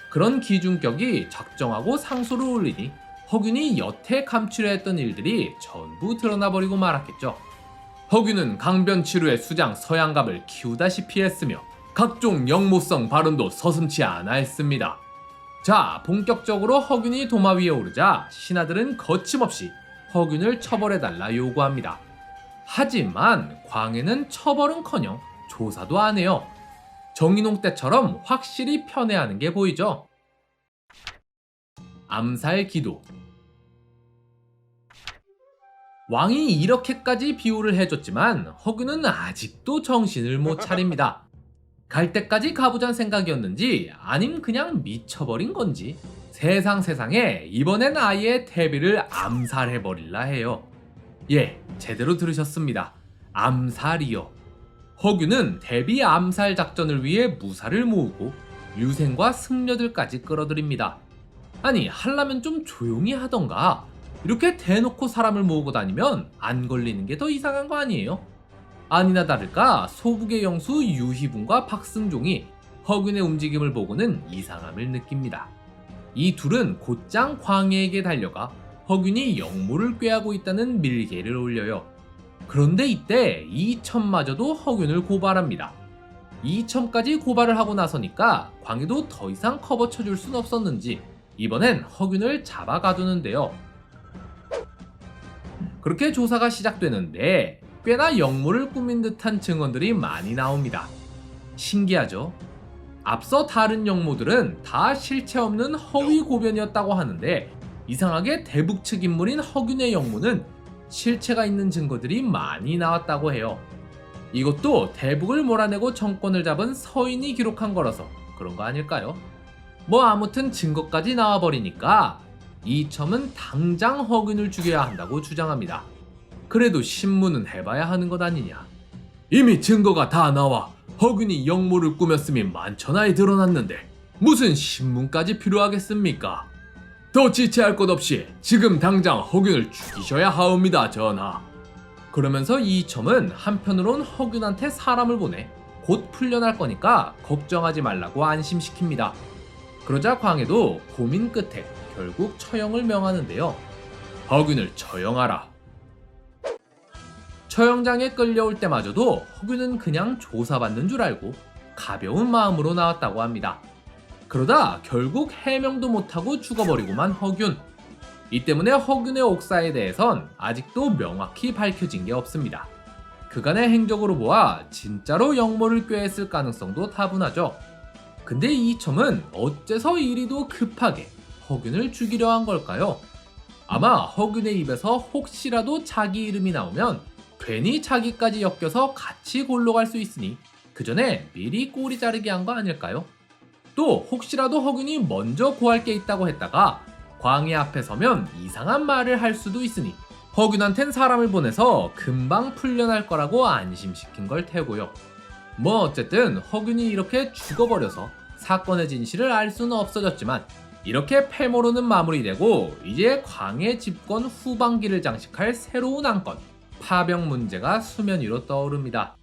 Speaker 1: 그런 기준격이 작정하고 상소를 올리니 허균이 여태 감추려 했던 일들이 전부 드러나버리고 말았겠죠. 허균은 강변치루의 수장 서양갑을 키우다시피 했으며 각종 영모성 발언도 서슴지 않아 했습니다. 자, 본격적으로 허균이 도마 위에 오르자 신하들은 거침없이 허균을 처벌해달라 요구합니다. 하지만 광해는 처벌은커녕 조사도 안 해요. 정인홍 때처럼 확실히 편애하는 게 보이죠. 암살 기도. 왕이 이렇게까지 비호를 해줬지만 허균은 아직도 정신을 못 차립니다. 갈 때까지 가보잔 생각이었는지 아님 그냥 미쳐버린 건지 세상에 이번엔 아예 태비를 암살해버릴라 해요. 예, 제대로 들으셨습니다. 암살이요. 허균은 대비 암살 작전을 위해 무사를 모으고 유생과 승려들까지 끌어들입니다. 아니, 하려면 좀 조용히 하던가 이렇게 대놓고 사람을 모으고 다니면 안 걸리는 게 더 이상한 거 아니에요? 아니나 다를까 소북의 영수 유희분과 박승종이 허균의 움직임을 보고는 이상함을 느낍니다. 이 둘은 곧장 광해에게 달려가 허균이 영모를 꾀하고 있다는 밀개를 올려요. 그런데 이때 이첨마저도 허균을 고발합니다. 이첨까지 고발을 하고 나서니까 광해도 더 이상 커버쳐줄 순 없었는지 이번엔 허균을 잡아 가두는데요. 그렇게 조사가 시작되는데 꽤나 영모를 꾸민 듯한 증언들이 많이 나옵니다. 신기하죠? 앞서 다른 영모들은 다 실체 없는 허위 고변이었다고 하는데 이상하게 대북 측 인물인 허균의 영모는 실체가 있는 증거들이 많이 나왔다고 해요. 이것도 대북을 몰아내고 정권을 잡은 서인이 기록한 거라서 그런 거 아닐까요? 뭐 아무튼 증거까지 나와버리니까 이첨은 당장 허균을 죽여야 한다고 주장합니다. 그래도 신문은 해봐야 하는 것 아니냐. 이미 증거가 다 나와 허균이 영모를 꾸몄음이 만천하에 드러났는데 무슨 신문까지 필요하겠습니까? 더 지체할 것 없이 지금 당장 허균을 죽이셔야 하옵니다, 전하. 그러면서 이첨은 한편으론 허균한테 사람을 보내 곧 풀려날 거니까 걱정하지 말라고 안심시킵니다. 그러자 광해도 고민 끝에 결국 처형을 명하는데요. 허균을 처형하라. 처형장에 끌려올 때마저도 허균은 그냥 조사받는 줄 알고 가벼운 마음으로 나왔다고 합니다. 그러다 결국 해명도 못하고 죽어버리고만 허균. 이 때문에 허균의 옥사에 대해선 아직도 명확히 밝혀진 게 없습니다. 그간의 행적으로 보아 진짜로 영모를 꾀했을 가능성도 다분하죠. 근데 이첨은 어째서 이리도 급하게 허균을 죽이려 한 걸까요? 아마 허균의 입에서 혹시라도 자기 이름이 나오면 괜히 자기까지 엮여서 같이 골로 갈 수 있으니 그 전에 미리 꼬리 자르게 한 거 아닐까요? 또 혹시라도 허균이 먼저 구할 게 있다고 했다가 광해 앞에 서면 이상한 말을 할 수도 있으니 허균한텐 사람을 보내서 금방 풀려날 거라고 안심시킨 걸 테고요. 뭐 어쨌든 허균이 이렇게 죽어버려서 사건의 진실을 알 수는 없어졌지만 이렇게 패모로는 마무리되고 이제 광해 집권 후반기를 장식할 새로운 안건 파병 문제가 수면 위로 떠오릅니다.